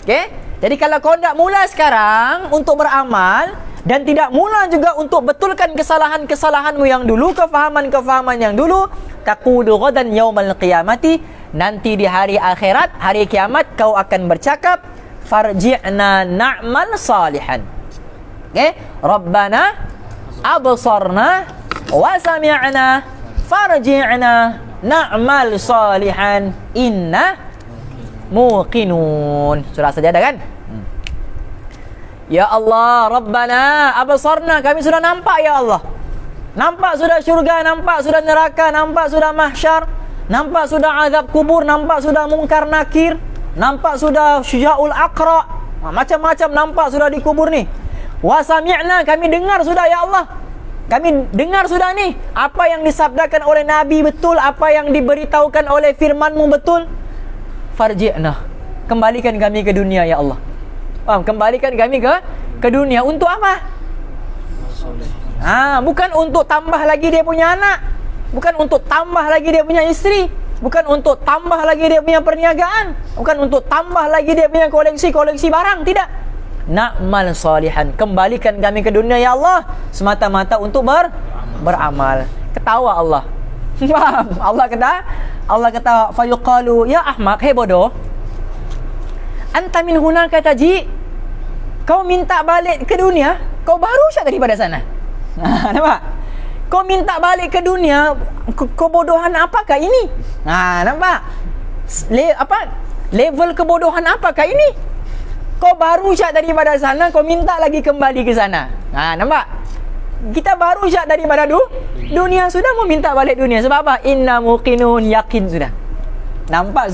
Okay? Jadi kalau kau tak mula sekarang untuk beramal, dan tidak mula juga untuk betulkan kesalahanmu yang dulu, kefahaman yang dulu, taqulu ghadan yaumal qiyamati, nanti di hari akhirat, hari kiamat, kau akan bercakap, farji'na na'mal salihan. Okey, Rabbana absarna wa sami'na farji'na na'mal salihan inna muqinun. Surah Sajadah kan? Ya Allah, Rabbana absarna, kami sudah nampak ya Allah. Nampak sudah syurga, nampak sudah neraka, nampak sudah mahsyar, nampak sudah azab kubur, nampak sudah mungkar nakir, nampak sudah syuja'ul aqra, macam-macam nampak sudah di kubur ni. Wa sami'na, kami dengar sudah ya Allah. Kami dengar sudah ni apa yang disabdakan oleh Nabi betul, apa yang diberitahukan oleh firman-Mu betul. Farji'na, kembalikan kami ke dunia ya Allah. Kembalikan kami ke dunia untuk apa? Bukan untuk tambah lagi dia punya anak, bukan untuk tambah lagi dia punya isteri, bukan untuk tambah lagi dia punya perniagaan, bukan untuk tambah lagi dia punya koleksi-koleksi barang, tidak. Na'mal salihan, kembalikan kami ke dunia ya Allah semata-mata untuk beramal. Ketawa Allah. Faham? Allah kata fayuqalu ya ahmaq, hei bodoh, anta min hunaka taji, kau minta balik ke dunia, kau baru saja daripada sana. Nampak? Kau minta balik ke dunia, kebodohan apakah ini? Nampak? Level kebodohan apakah ini? Kau baru syak daripada sana, kau minta lagi kembali ke sana. Nampak? Kita baru syak daripada dunia, sudah mau minta balik dunia. Sebab apa? Inna muqinun, yakin sudah. Nampak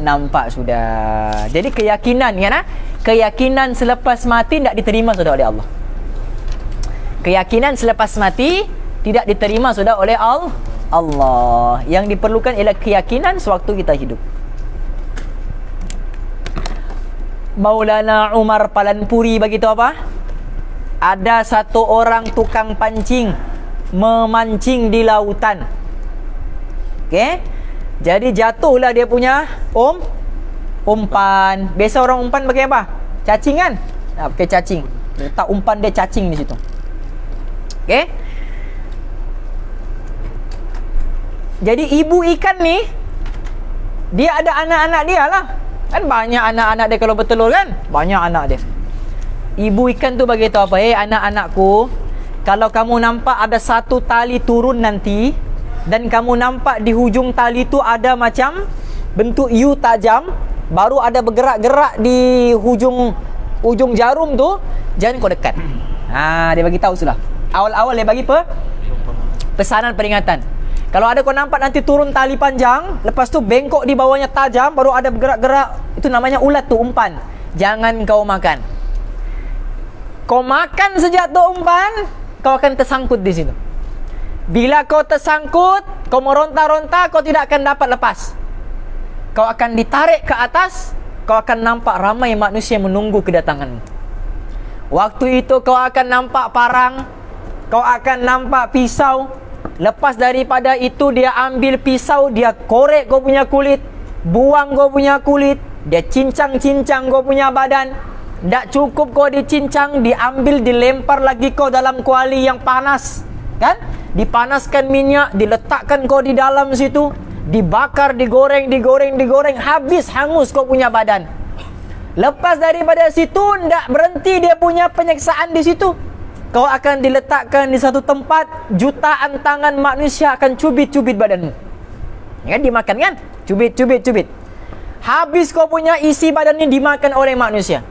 nampak sudah. Jadi keyakinan kan? Keyakinan selepas mati tidak diterima sudah oleh Allah. Keyakinan selepas mati tidak diterima sudah oleh Allah. Yang diperlukan ialah keyakinan sewaktu kita hidup. Maulana Umar Palanpuri begitu apa? Ada satu orang tukang pancing memancing di lautan. Okey? Jadi jatuhlah dia punya umpan. Biasa orang umpan pakai apa? Cacing kan? Pakai cacing. Letak umpan dia cacing di situ. Okey? Jadi ibu ikan ni dia ada anak-anak dia lah. Kan banyak anak-anak dia kalau bertelur kan? Banyak anak dia. Ibu ikan tu bagi tahu apa? Anak-anakku, kalau kamu nampak ada satu tali turun nanti dan kamu nampak di hujung tali tu ada macam bentuk U tajam, baru ada bergerak-gerak di ujung jarum tu, jangan kau dekat. Dia bagi tahu sudah. Awal-awal dia bagi pesanan peringatan. Kalau ada kau nampak nanti turun tali panjang, lepas tu bengkok di bawahnya tajam, baru ada bergerak-gerak, itu namanya ulat tu, umpan. Jangan kau makan. Kau makan sejak tu umpan, kau akan tersangkut di situ. Bila kau tersangkut, kau meronta-ronta, kau tidak akan dapat lepas. Kau akan ditarik ke atas, kau akan nampak ramai manusia menunggu kedatanganmu. Waktu itu kau akan nampak parang, kau akan nampak pisau. Lepas daripada itu dia ambil pisau, dia korek kau punya kulit, buang kau punya kulit, dia cincang-cincang kau punya badan. Tak cukup kau dicincang, diambil, dilempar lagi kau dalam kuali yang panas, kan? Dipanaskan minyak, diletakkan kau di dalam situ, dibakar, digoreng, habis hangus kau punya badan. Lepas daripada situ, tak berhenti dia punya penyiksaan di situ. Kau akan diletakkan di satu tempat, jutaan tangan manusia akan cubit-cubit badanmu. Ya kan, dimakan kan? Cubit. Habis kau punya isi badan ni dimakan oleh manusia.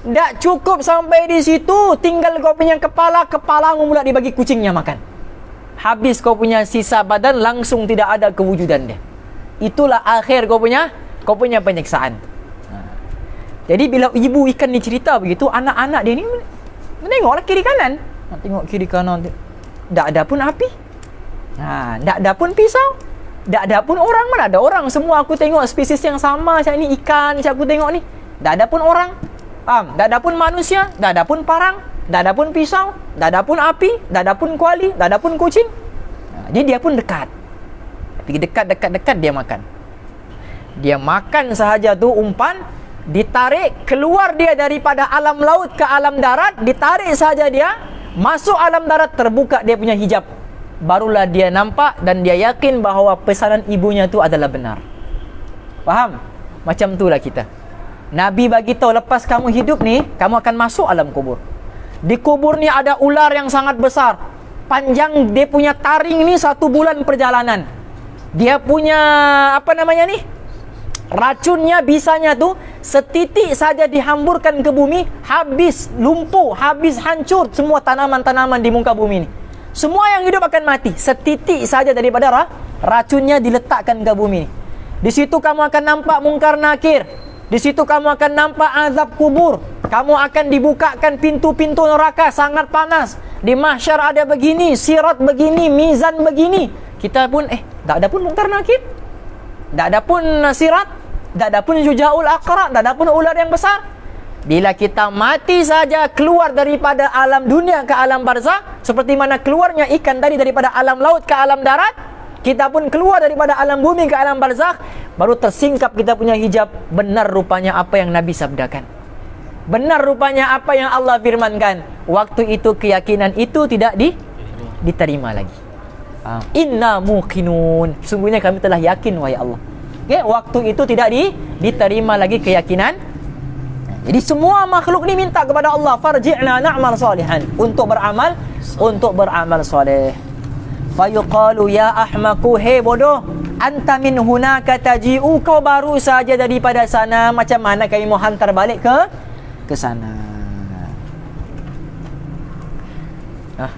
Tak cukup sampai di situ, tinggal kau punya kepalamu mula dibagi kucingnya makan. Habis kau punya sisa badan, langsung tidak ada kewujudan dia. Itulah akhir kau punya penyiksaan. Jadi bila ibu ikan ni cerita begitu, anak-anak dia ni menengoklah kiri kanan. Tengok kiri kanan, tak ada pun api, tak ada pun pisau, tak ada pun orang. Mana ada orang? Semua aku tengok spesies yang sama macam ni, ikan macam aku tengok ni. Tak ada pun orang. Tak ada pun manusia, tak ada pun parang, tak ada pun pisau, tak ada pun api, tak ada pun kuali, tak ada pun kucing. Jadi dia pun dekat. Pergi dekat dia makan. Dia makan sahaja tu umpan, ditarik keluar dia daripada alam laut ke alam darat, ditarik saja dia masuk alam darat, terbuka dia punya hijab, barulah dia nampak dan dia yakin bahawa pesanan ibunya tu adalah benar. Faham? Macam itulah kita. Nabi bagi tahu lepas kamu hidup ni, kamu akan masuk alam kubur. Di kubur ni ada ular yang sangat besar. Panjang dia punya taring ni 1 bulan perjalanan. Dia punya apa namanya ni? Racunnya, bisanya tu setitik saja dihamburkan ke bumi, habis lumpuh, habis hancur semua tanaman-tanaman di muka bumi ni. Semua yang hidup akan mati. Setitik saja daripada racunnya diletakkan ke bumi ni. Di situ kamu akan nampak mungkar nakir. Di situ kamu akan nampak azab kubur. Kamu akan dibukakan pintu-pintu neraka sangat panas. Di mahsyar ada begini, sirat begini, mizan begini. Kita pun tak ada pun mungkar nakir. Tak ada pun sirat, tak ada pun Syujaul Aqra, tak ada pun ular yang besar. Bila kita mati saja keluar daripada alam dunia ke alam barzakh, seperti mana keluarnya ikan tadi daripada alam laut ke alam darat, kita pun keluar daripada alam bumi ke alam barzakh, baru tersingkap kita punya hijab. Benar rupanya apa yang Nabi sabdakan. Benar rupanya apa yang Allah firmankan. Waktu itu keyakinan itu tidak diterima lagi. Inna muqinun. Sungguhnya kami telah yakin wahai Allah. Okay? Waktu itu tidak diterima lagi keyakinan. Jadi semua makhluk ni minta kepada Allah, farji'na na'mal salihan, untuk beramal soleh. Fayuqalu ya ahmaku, hey bodoh, anta min hunaka taji'u, kau baru saja daripada sana, macam mana kami mau hantar balik ke sana.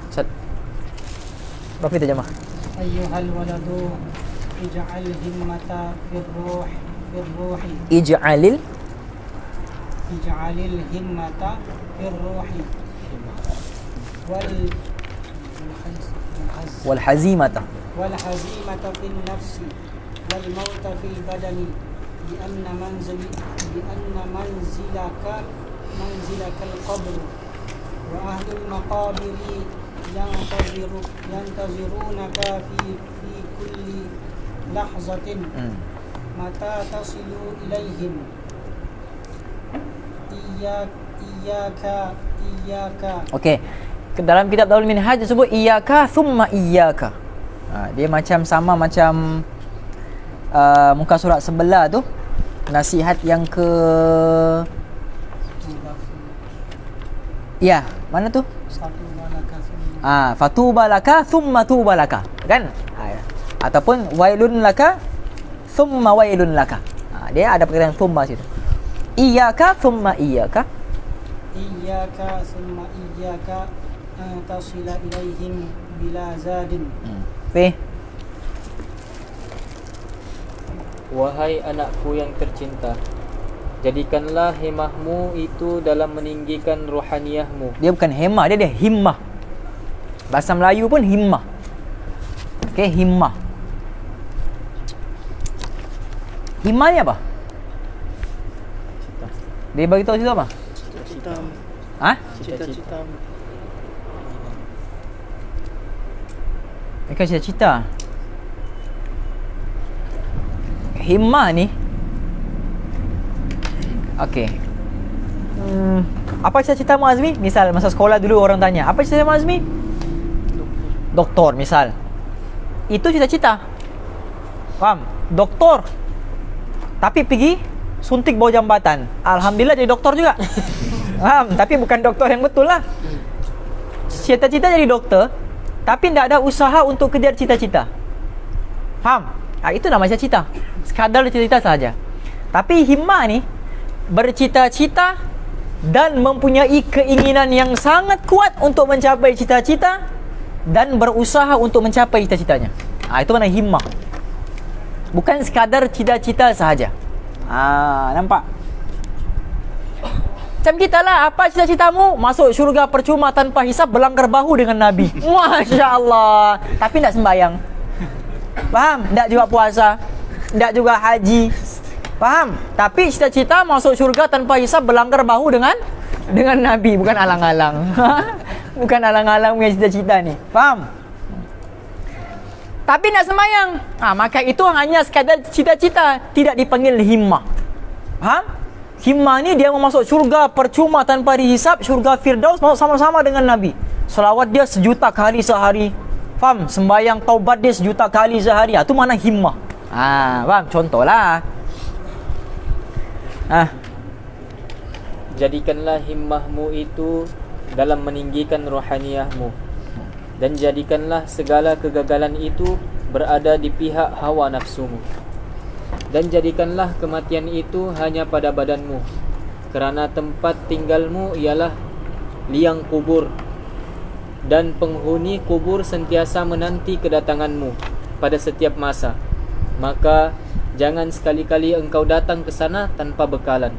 Ustaz. Berapa kita jemaah? Ayyuhal waladu ij'al himmata fir ruhi Ij'alil himmata fir ruhi wal hazimata fil nafsi wal mauta fil badani bi anna manzilaka al-qabr wa ahlul maqabiri yantazirunaka fi kulli lahzatin mata tasilu ilaihim iyyaka. Okey. Dalam kitab Darul Minhaj disebut iyyaka thumma iyyaka. Dia macam sama macam muka surat sebelah tu, nasihat yang ke mana tu? Fatuba laka thumma tuba laka, kan? Ataupun wailun laka thumma wailun laka. Dia ada perkataan thumma situ. Iyyaka thumma iyyaka tasila ilaihim bila zadin. Wahai anakku yang tercinta, jadikanlah hemahmu itu dalam meninggikan rohaniyahmu. Dia bukan hemah, dia himmah. Bahasa Melayu pun himmah. Okey, himmah. Himmah ni apa? Dia bagi tahu situ apa? Cita-cita. Mereka cita-cita. Himmah ni, okey. Apa cita-citamu Azmi? Misal masa sekolah dulu orang tanya, apa cita-citamu Azmi? Doktor misal. Itu cita-cita. Faham? Doktor. Tapi pergi suntik bawah jambatan. Alhamdulillah jadi doktor juga. Faham? Tapi bukan doktor yang betul lah. Cita-cita jadi doktor, tapi tidak ada usaha untuk kejar cita-cita. Faham? Itu nama cita-cita. Sekadar cita-cita saja. Tapi himmah ni bercita-cita dan mempunyai keinginan yang sangat kuat untuk mencapai cita-cita dan berusaha untuk mencapai cita-citanya. Itu mana himmah. Bukan sekadar cita-cita sahaja. Nampak? Macam kita lah, apa cita-citamu? Masuk syurga percuma tanpa hisap, berlanggar bahu dengan Nabi. Masya Allah. Tapi tak sembahyang. Faham? Tak juga puasa, tak juga haji. Faham? Tapi cita-cita masuk syurga tanpa hisap, berlanggar bahu dengan Nabi. Bukan alang-alang. Bukan alang-alang punya cita-cita ni. Faham? Tapi nak sembahyang. Maka itu hanya sekadar cita-cita, tidak dipanggil himmah. Faham? Himmah ni dia mau masuk syurga percuma tanpa dihisap, syurga Firdaus, mau sama-sama dengan Nabi. Selawat dia 1,000,000 kali sehari. Faham? Sembahyang taubat dia 1,000,000 kali sehari. Itu mana himmah. Faham? Contohlah. jadikanlah himmahmu itu dalam meninggikan rohaniyahmu, dan jadikanlah segala kegagalan itu berada di pihak hawa nafsumu, dan jadikanlah kematian itu hanya pada badanmu, kerana tempat tinggalmu ialah liang kubur, dan penghuni kubur sentiasa menanti kedatanganmu pada setiap masa. Maka jangan sekali-kali engkau datang ke sana tanpa bekalan.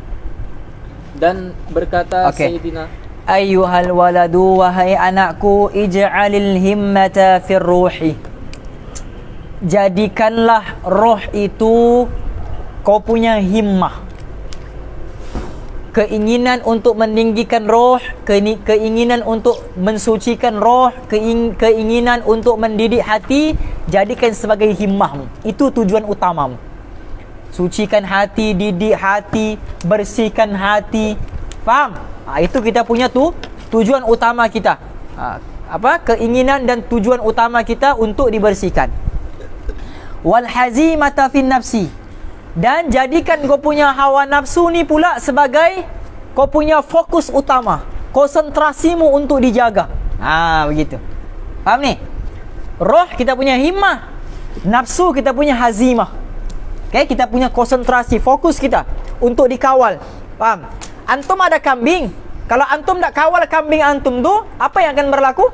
Dan berkata Sayyidina, Ayyuhal waladu, wahai anakku, ij'alil himmata fir ruhi. Jadikanlah roh itu kau punya himmah, keinginan untuk meninggikan roh, keinginan untuk mensucikan roh, keinginan untuk mendidik hati, jadikan sebagai himmahmu. Itu tujuan utamamu. Sucikan hati, didik hati, bersihkan hati. Faham? Itu kita punya tujuan utama kita. Keinginan dan tujuan utama kita untuk dibersihkan. Wal hazimata fin nafsi. Dan jadikan kau punya hawa nafsu ni pula sebagai kau punya fokus utama, konsentrasimu untuk dijaga. Begitu. Faham ni? Roh kita punya himmah, nafsu kita punya hazimah. Kita punya konsentrasi, fokus kita untuk dikawal. Faham? Antum ada kambing. Kalau antum tak kawal kambing antum tu, apa yang akan berlaku?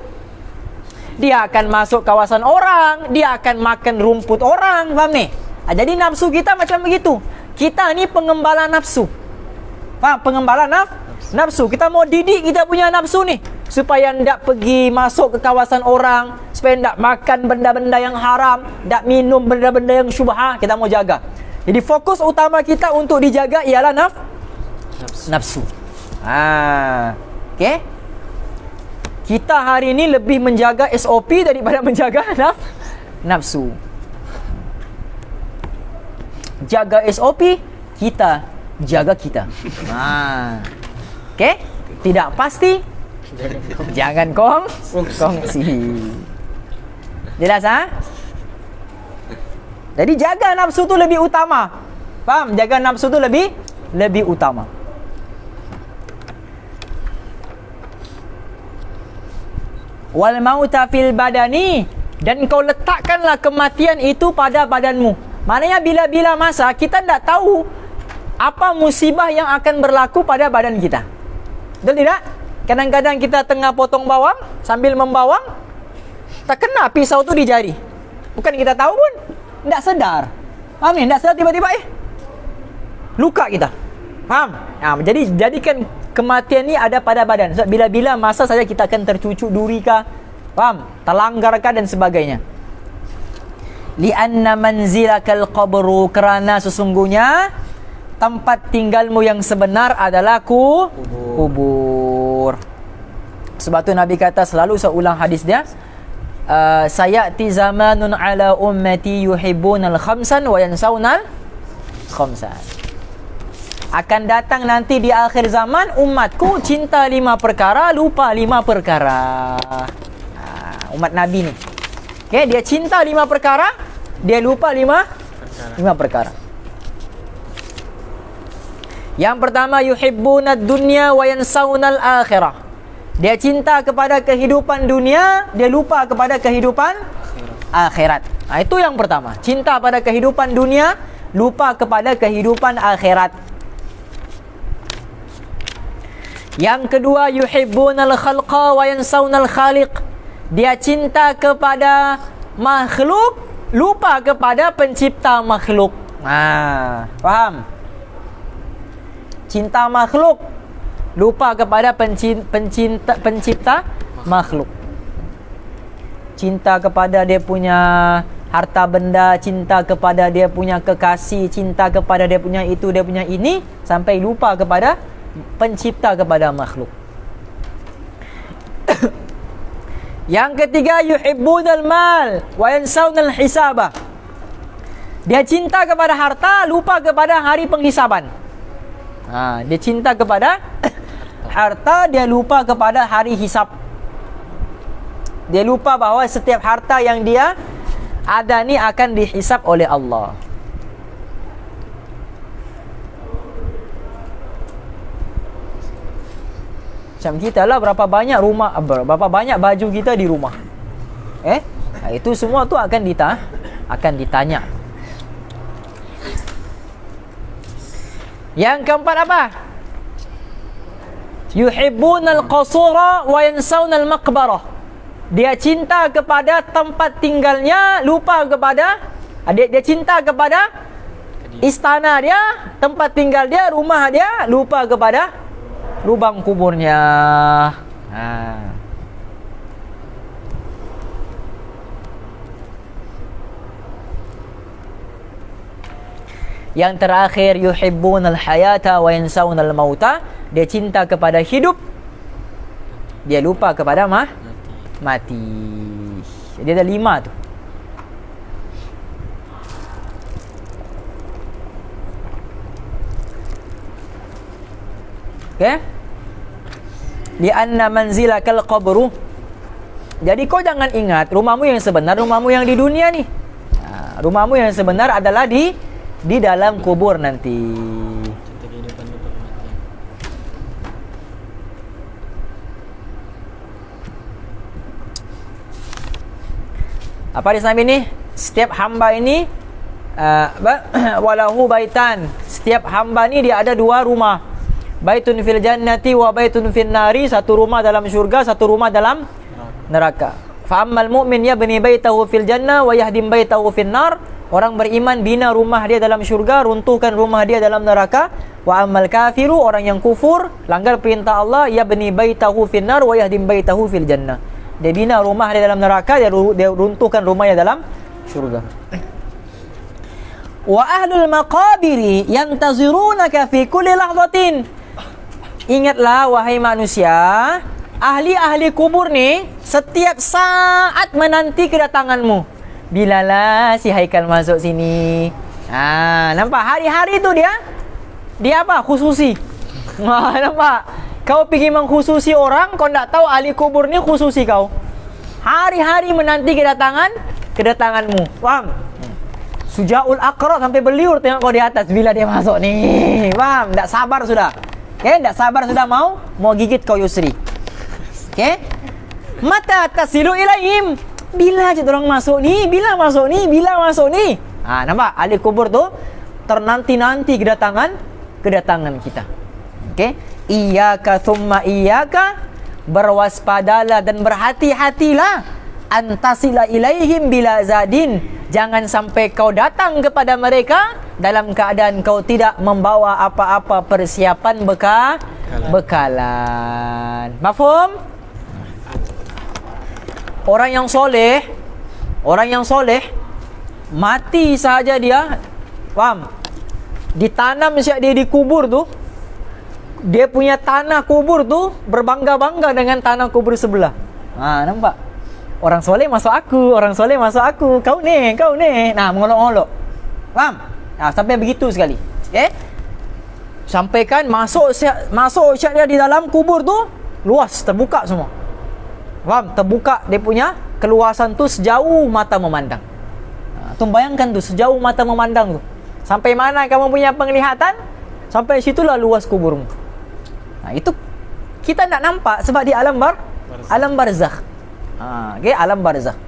Dia akan masuk kawasan orang, dia akan makan rumput orang. Faham ni? Jadi nafsu kita macam begitu. Kita ni pengembala nafsu. Faham? Pengembala nafsu. Kita mau didik kita punya nafsu ni supaya tidak pergi masuk ke kawasan orang, supaya tidak makan benda-benda yang haram, tidak minum benda-benda yang syubhah. Kita mau jaga. Jadi fokus utama kita untuk dijaga ialah nafsu. Okay. Kita hari ini lebih menjaga SOP daripada menjaga nafsu. Jaga SOP, kita jaga kita. Okay? Tidak pasti, jangan kongsi. Jelas Jadi jaga nafsu tu lebih utama. Faham? Jaga nafsu tu lebih utama. Wal mauta fil badani, dan kau letakkanlah kematian itu pada badanmu. Maknanya bila-bila masa kita tidak tahu apa musibah yang akan berlaku pada badan kita. Betul tidak? Kadang-kadang kita tengah potong bawang, sambil membawang, terkena pisau tu di jari. Bukan kita tahu pun, tidak sedar. Faham ni? Tidak sedar tiba-tiba luka kita. Faham? Jadi jadikan kematian ni ada pada badan. So, bila-bila masa saja kita akan tercucuk duri kah? Faham? Terlanggar kah dan sebagainya. Li'anna manzilakal qabru, kerana sesungguhnya tempat tinggalmu yang sebenar adalah kubur. Sebab tu Nabi kata, selalu saya ulang hadis dia, sayati zamanun ala ummati yuhibbunal khamsan wa yansawnal khamsan. Akan datang nanti di akhir zaman, umatku cinta 5 perkara, lupa 5 perkara. Umat Nabi ni. Okay, dia cinta 5 perkara, dia lupa 5 perkara. Yang pertama, yuhibbunad dunya wa yansawnal akhirah. Dia cinta kepada kehidupan dunia, dia lupa kepada kehidupan akhirat. Itu yang pertama. Cinta pada kehidupan dunia, lupa kepada kehidupan akhirat. Yang kedua, yuhibbunal khalqa wa yansawnal khaliq. Dia cinta kepada makhluk, lupa kepada pencipta makhluk. Faham? Cinta makhluk, lupa kepada pencipta makhluk. Cinta kepada dia punya harta benda, cinta kepada dia punya kekasih, cinta kepada dia punya itu, dia punya ini, sampai lupa kepada pencipta, kepada makhluk. Yang ketiga, yuhibbunal mal wa yansawnal hisabah. Dia cinta kepada harta, lupa kepada hari penghisaban. Dia cinta kepada harta, dia lupa kepada hari hisab. Dia lupa bahawa setiap harta yang dia ada ni akan dihisab oleh Allah. Macam kita lah, berapa banyak rumah, berapa banyak baju kita di rumah. Itu semua tu akan ditanya. Yang keempat apa? Yuhibbunal qasura wa yansawna al-maqbarah. Dia cinta kepada tempat tinggalnya, lupa kepada dia cinta kepada istana dia, tempat tinggal dia, rumah dia, lupa kepada lubang kuburnya. Yang terakhir, yuhibbunal hayata wa yansawna al-mauta. Dia cinta kepada hidup, dia lupa kepada mati. Dia ada 5 tu. Okay? Lianna manzilakal qabru. Jadi kau jangan ingat rumahmu yang sebenar, rumahmu yang di dunia ni. Rumahmu yang sebenar adalah di dalam kubur nanti. Apa di samping ini? Setiap hamba ini walahu baitan. Setiap hamba ni dia ada 2 rumah. Baitun fil jannati wa baitun fil nari. Satu rumah dalam syurga, satu rumah dalam neraka. Fa ammal mu'min yabni baitahu fil jannah wa yahdim baitahu fil nar. Orang beriman bina rumah dia dalam syurga, runtuhkan rumah dia dalam neraka. Wa ammal kafiru, orang yang kufur, langgar perintah Allah, yabni baitahu fil nar wa yahdim baitahu fil jannah. Dia bina rumah dia dalam neraka, dia runtuhkan rumahnya dalam syurga. Wa ahlul maqabiri yantazirunaka fi kulli lahzatin. Ingatlah wahai manusia, ahli-ahli kubur ni setiap saat menanti kedatanganmu. Bilalah si Haikal masuk sini. Nampak hari-hari tu dia apa? Khususi. Nampak? Kau pergi mengkhususi orang, kau tak tahu ahli kubur ni khususi kau. Hari-hari menanti kedatanganmu. Faham? Sujaul aqra sampai beliur tengok kau di atas bila dia masuk ni. Faham? Tak sabar sudah. Tak sabar sudah mau gigit kau Yusri. Mata tasilu ilaihim. Bila je orang masuk ni? Bila masuk ni? Bila masuk ni? Nampak? Ahli kubur tu ternanti-nanti kedatangan kita. Iyyaka thumma iyyaka, berwaspadalah dan berhati-hatilah, antasila ilaihim bila zadin. Jangan sampai kau datang kepada mereka dalam keadaan kau tidak membawa apa-apa persiapan bekalan. Mafhum? Orang yang soleh mati sahaja dia, faham? Ditanam siap dia dikubur tu, dia punya tanah kubur tu berbangga-bangga dengan tanah kubur sebelah. Nampak? Orang soleh masuk aku, orang soleh masuk aku. Kau ni. Mengolok-olok. Faham? Sampai begitu sekali. Sampai kan masuk siap dia di dalam kubur tu luas, terbuka semua. Faham? Terbuka dia punya keluasan tu sejauh mata memandang. Tu bayangkan tu, sejauh mata memandang tu. Sampai mana kamu punya penglihatan, sampai situlah luas kuburmu. Itu kita tak nampak sebab di alam barzakh. Alam barzakh.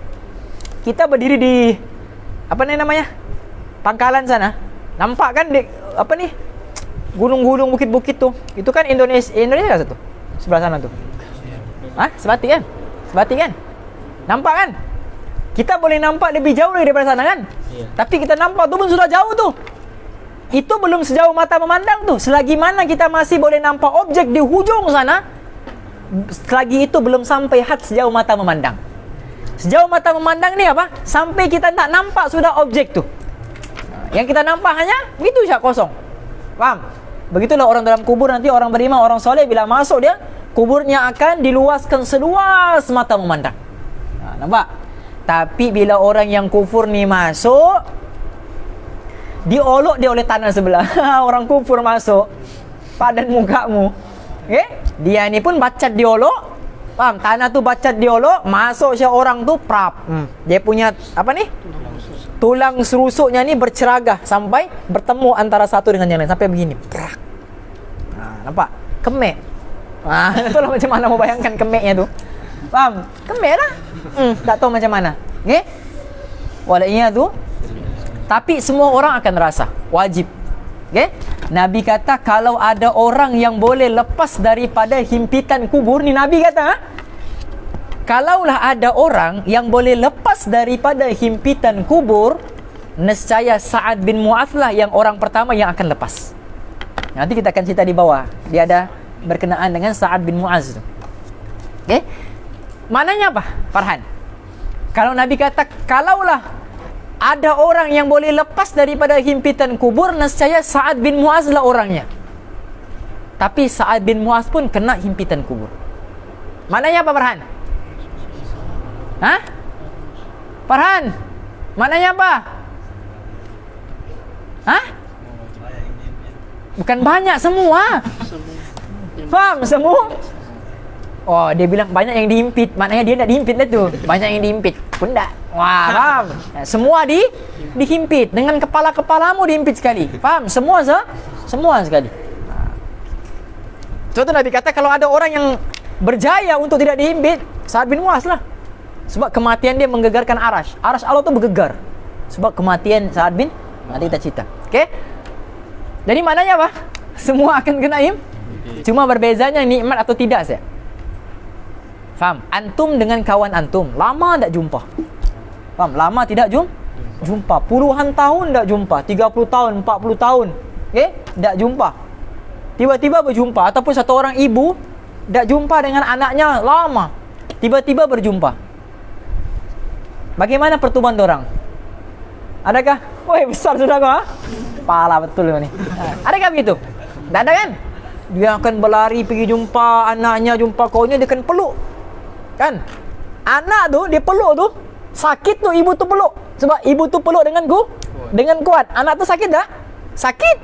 Kita berdiri di apa ni namanya? Pangkalan sana. Nampak kan gunung-gunung, bukit-bukit tu. Itu kan Indonesia satu. Sebelah sana tu. Sebati kan? Nampak kan? Kita boleh nampak lebih jauh daripada sana kan? Tapi kita nampak tu pun sudah jauh tu. Itu belum sejauh mata memandang tu. Selagi mana kita masih boleh nampak objek di hujung sana, selagi itu belum sampai had sejauh mata memandang. Sejauh mata memandang ni apa? Sampai kita tak nampak sudah objek tu. Yang kita nampak hanya begitu saja, kosong. Faham? Begitulah orang dalam kubur nanti, orang beriman, orang soleh bila masuk dia, kuburnya akan diluaskan seluas mata memandang. Nampak? Tapi bila orang yang kufur ni masuk, diolok dia oleh tanah sebelah. Orang kufur masuk, padan mukamu. Dia ni pun bacat diolok. Faham? Tanah tu bacat diolok, masuk siapa orang tu prap. Dia punya tulang serusuknya ni berceragah sampai bertemu antara satu dengan yang lain sampai begini. Nampak? Kemek. Itulah macam mana mau bayangkan kemeknya tu. Faham? Kemek lah. Tak tahu macam mana. Okey? Walainya tu. Tapi semua orang akan rasa. Wajib. Okey? Nabi kata kalau ada orang yang boleh lepas daripada himpitan kubur ni, Nabi kata, kalaulah ada orang yang boleh lepas daripada himpitan kubur, nescaya Sa'ad bin Mu'adz lah yang orang pertama yang akan lepas. Nanti kita akan cerita di bawah. Dia ada berkenaan dengan Sa'ad bin Mu'adz tu. Okey? Maknanya apa, Farhan? Kalau Nabi kata kalaulah ada orang yang boleh lepas daripada himpitan kubur, nescaya Sa'ad bin Mu'adz lah orangnya. Tapi Sa'ad bin Mu'adz pun kena himpitan kubur. Maknanya apa, Farhan? Hah? Farhan? Maknanya apa? Hah? Bukan banyak, semua. Faham? Semua? Oh, dia bilang banyak yang dihimpit. Maknanya dia tak dihimpit lah tu. Banyak yang dihimpit pun tak. Wah, faham? Semua dihimpit. Dengan kepala-kepalamu dihimpit sekali. Faham? Semua sekali. Contoh Nabi kata kalau ada orang yang berjaya untuk tidak dihimpit, Sa'ad bin Mu'adz lah. Sebab kematian dia menggegarkan arash. Arash Allah tu bergegar sebab kematian Sa'ad bin. Nanti kita cerita. Okey? Jadi maknanya apa? Semua akan kena cuma berbezanya nikmat atau tidak saja. Faham? Antum dengan kawan antum lama tak jumpa. Faham? Lama tidak jumpa. Puluhan tahun tak jumpa. 30 tahun, 40 tahun. Okey? Tak jumpa. Tiba-tiba berjumpa. Ataupun satu orang ibu tak jumpa dengan anaknya lama. Tiba-tiba berjumpa. Bagaimana pertumbuhan orang? Adakah? Woi, besar sudah kau, ha? Pala betul ni. Adakah begitu? Tak ada kan? Dia akan berlari pergi jumpa anaknya, jumpa kawannya, dia akan peluk. Kan? Anak tu dia peluk tu, sakit tu ibu tu peluk. Sebab ibu tu peluk dengan kuat. Anak tu sakit dah? Sakit.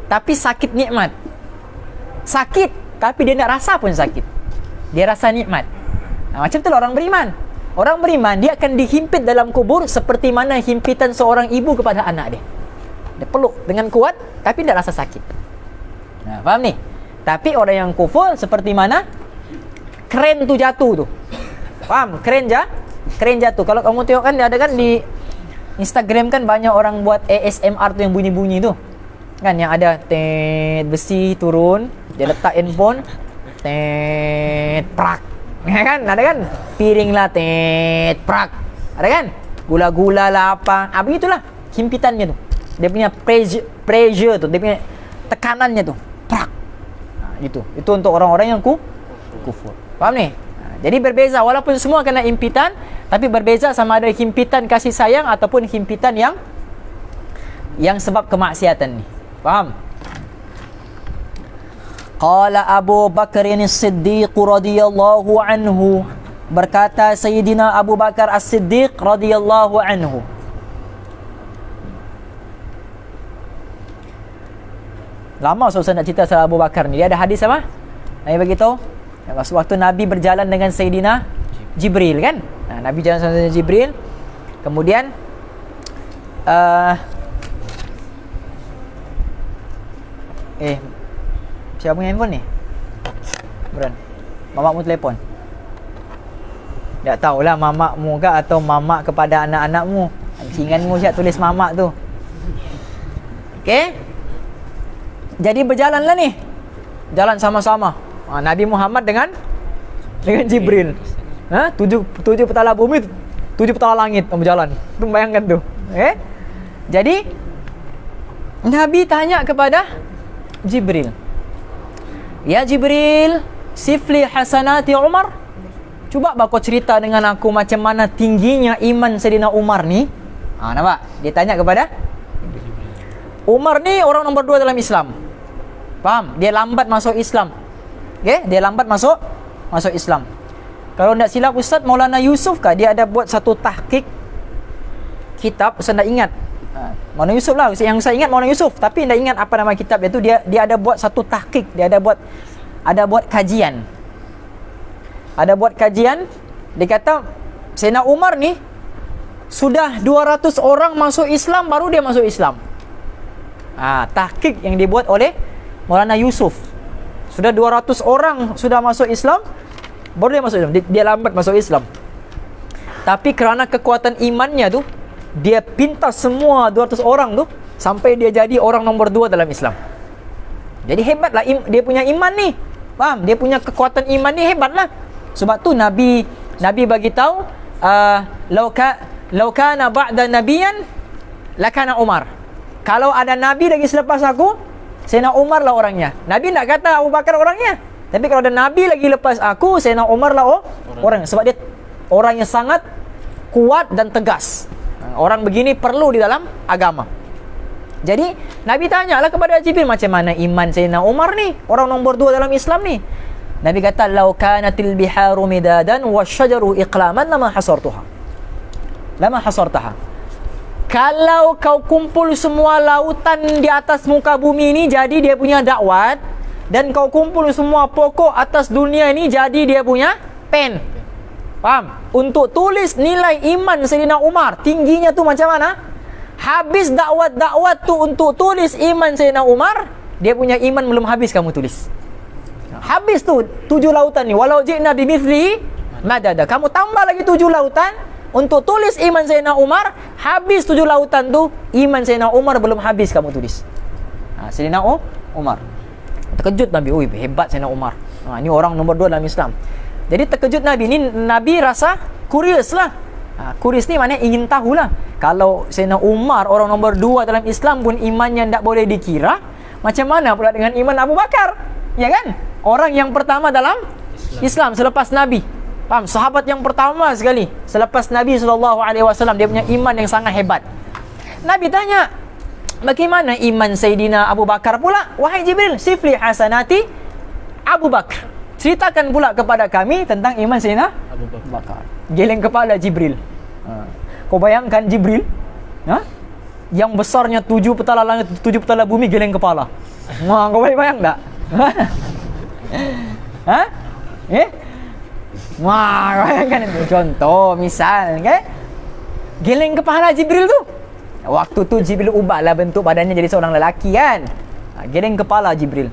Tapi sakit nikmat. Sakit, tapi dia nak rasa pun sakit. Dia rasa nikmat. Macam tu lah orang beriman. Orang beriman, dia akan dihimpit dalam kubur seperti mana himpitan seorang ibu kepada anak dia. Dia peluk dengan kuat, tapi tidak rasa sakit. Faham ni? Tapi orang yang kufur seperti mana kren tu jatuh tu. Faham? Kren jatuh. Kalau kamu tengok kan, ada kan di Instagram kan banyak orang buat ASMR tu yang bunyi-bunyi tu. Kan yang ada besi turun, dia letak handphone, prak. Kan? Ada kan? Piring lah, prak. Ada kan? Gula-gula lah apa. Begitulah himpitannya tu. Dia punya pressure tu, dia punya tekanannya tu. Prak. Itu untuk orang-orang yang kufur. Faham ni? Jadi berbeza, walaupun semua kena himpitan, tapi berbeza sama ada himpitan kasih sayang ataupun himpitan yang sebab kemaksiatan ni. Faham? Qala Abu Bakar As-Siddiq radhiyallahu anhu, berkata Sayyidina Abu Bakar As-Siddiq radhiyallahu anhu, lama susah nak cerita pasal Abu Bakar ni. Dia ada hadis apa? Nabi beritahu waktu Nabi berjalan dengan Sayyidina Jibril kan? Nabi jalan sama Sayyidina Jibril. Kemudian siapa punya handphone ni? Beran. Mamakmu telefon. Tak tahulah mamakmu ke atau mamak kepada anak-anakmu. Singanmu siap tulis mamak tu. Okey? Jadi berjalanlah ni. Jalan sama-sama. Nabi Muhammad dengan Jibril. Tujuh petala bumi, 7 petala langit berjalan. Tu bayangkan tu. Jadi Nabi tanya kepada Jibril, "Ya Jibril, sifli hasanati Umar." Cuba kau cerita dengan aku macam mana tingginya iman Sayyidina Umar ni. Nampak? Dia tanya kepada Umar ni orang nombor 2 dalam Islam. Faham? Dia lambat masuk Islam. Okey, dia lambat masuk Islam. Kalau tak silap Ustaz Maulana Yusuf kah, dia ada buat satu tahqiq kitab, Ustaz tak ingat. Maulana Yusuf lah yang saya ingat, Maulana Yusuf, tapi tak ingat apa nama kitab dia tu. Dia ada buat satu tahqiq, dia ada buat kajian. Ada buat kajian, dia kata Sayyidina Umar ni sudah 200 orang masuk Islam baru dia masuk Islam. Tahqiq yang dibuat oleh Maulana Yusuf. Sudah 200 orang sudah masuk Islam, baru dia masuk Islam. Dia lambat masuk Islam. Tapi kerana kekuatan imannya tu, dia pintas semua 200 orang tu sampai dia jadi orang nombor 2 dalam Islam. Jadi hebatlah dia punya iman ni. Faham? Dia punya kekuatan iman ni hebatlah. Sebab tu Nabi bagi tahu, law kana ba'da nabiyyan lakana Umar. Kalau ada nabi lagi selepas aku, Sayyidina Umar lah orangnya. Nabi tak kata Abu Bakar orangnya. Tapi kalau ada nabi lagi lepas aku, Sayyidina Umar lah orangnya. Sebab dia orang yang sangat kuat dan tegas. Orang begini perlu di dalam agama. Jadi Nabi tanyalah kepada Jibril, macam mana iman Sayyidina Umar ni, orang nombor 2 dalam Islam ni. Nabi kata, "Lau kanatil biharu midadan wasyajaru iqlaman lama hasartuha." Lama hasartaha. Kalau kau kumpul semua lautan di atas muka bumi ni jadi dia punya dakwat, dan kau kumpul semua pokok atas dunia ni jadi dia punya pen. Faham? Untuk tulis nilai iman Sayyidina Umar, tingginya tu macam mana? Habis dakwat-dakwat tu untuk tulis iman Sayyidina Umar, dia punya iman belum habis kamu tulis. Habis tu 7 lautan ni, walau ji'na bimithlihi madada. Kamu tambah lagi 7 lautan untuk tulis iman Sayyidina Umar, habis 7 lautan tu iman Sayyidina Umar belum habis kamu tulis. Sayyidina Umar. Terkejut Nabi, oi hebat Sayyidina Umar. Ini orang nombor 2 dalam Islam. Jadi terkejut Nabi ni, Nabi rasa curious lah. Curious ni maknanya ingin tahulah. Kalau Sayyidina Umar orang nombor 2 dalam Islam pun imannya tak boleh dikira, macam mana pula dengan iman Abu Bakar? Ya kan? Orang yang pertama dalam Islam selepas Nabi. Faham? Sahabat yang pertama sekali selepas Nabi SAW, dia punya iman yang sangat hebat. Nabi tanya, bagaimana iman Sayyidina Abu Bakar pula? Wahai Jibril, sifli hasanati Abu Bakar. Ceritakan pula kepada kami tentang iman Sayyidina Abu Bakar. Geleng kepala Jibril. Kau bayangkan Jibril, yang besarnya 7 petala langit, 7 petala bumi, geleng kepala. Kau boleh bayang tak? Bayangkan itu. Contoh, misal, okay? Geleng kepala Jibril tu. Waktu tu Jibril ubahlah bentuk badannya jadi seorang lelaki kan. Geleng kepala Jibril.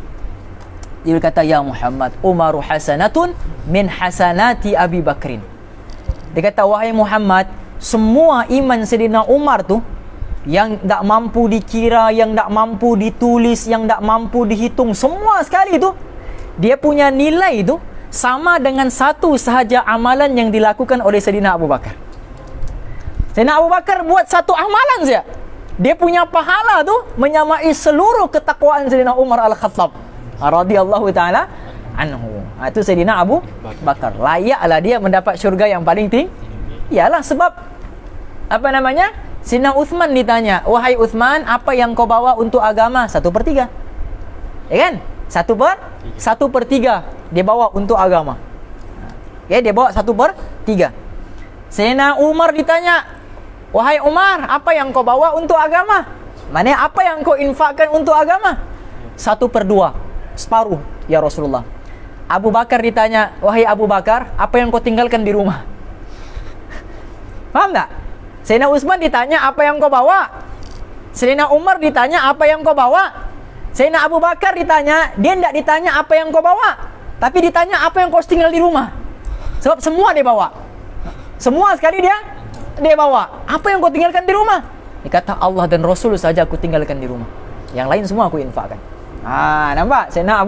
Jibril kata, "Ya Muhammad, Umaru hasanatun min hasanati Abi Bakrin." Dia kata, "Wahai Muhammad, semua iman Sayyidina Umar tu yang tak mampu dikira, yang tak mampu ditulis, yang tak mampu dihitung, semua sekali tu, dia punya nilai tu sama dengan satu sahaja amalan yang dilakukan oleh Sayyidina Abu Bakar." Sayyidina Abu Bakar buat satu amalan saja, dia punya pahala tu menyamai seluruh ketakwaan Sayyidina Umar Al-Khattab radhiyallahu ta'ala anhu. Itu Sayyidina Abu Bakar. Layaklah dia mendapat syurga yang paling tinggi. Iyalah sebab Sayyidina Uthman ditanya, "Wahai Uthman, apa yang kau bawa untuk agama?" 1/3. Ya kan? 1/3 dia bawa untuk agama. Ya, dia bawa 1/3. Sayyidina Umar ditanya, "Wahai Umar, apa yang kau bawa untuk agama?" Maksudnya apa yang kau infakkan untuk agama? 1/2, separuh ya Rasulullah. Abu Bakar ditanya, "Wahai Abu Bakar, apa yang kau tinggalkan di rumah?" Faham tak? Sayyidina Utsman ditanya, "Apa yang kau bawa?" Sayyidina Umar ditanya, "Apa yang kau bawa?" Sayyidina Abu Bakar ditanya, dia tidak ditanya apa yang kau bawa, tapi ditanya apa yang kau tinggal di rumah. Sebab semua dia bawa. Semua sekali dia bawa. Apa yang kau tinggalkan di rumah? Dia kata, "Allah dan Rasul saja aku tinggalkan di rumah. Yang lain semua aku infakkan." Nampak? Sayyidina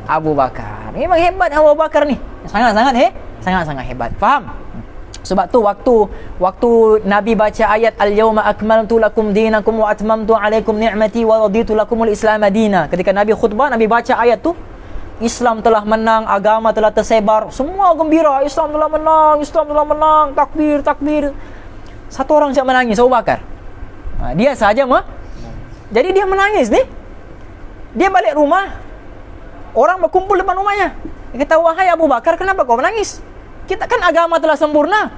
Abu Bakar. Memang hebat Abu Bakar ni. Sangat-sangat hebat. Faham? Sebab tu waktu Nabi baca ayat al-yauma akmaltu lakum dinakum wa atmamtu alaikum ni'mati wa raditu lakumul Islam madina. Ketika Nabi khutbah, Nabi baca ayat tu, Islam telah menang, agama telah tersebar, semua gembira, Islam telah menang, takbir. Satu orang siap menangis, Abu Bakar. Dia saja jadi dia menangis ni. Dia balik rumah, orang berkumpul depan rumahnya. Dia kata, "Wahai Abu Bakar, kenapa kau menangis? Kita kan agama telah sempurna.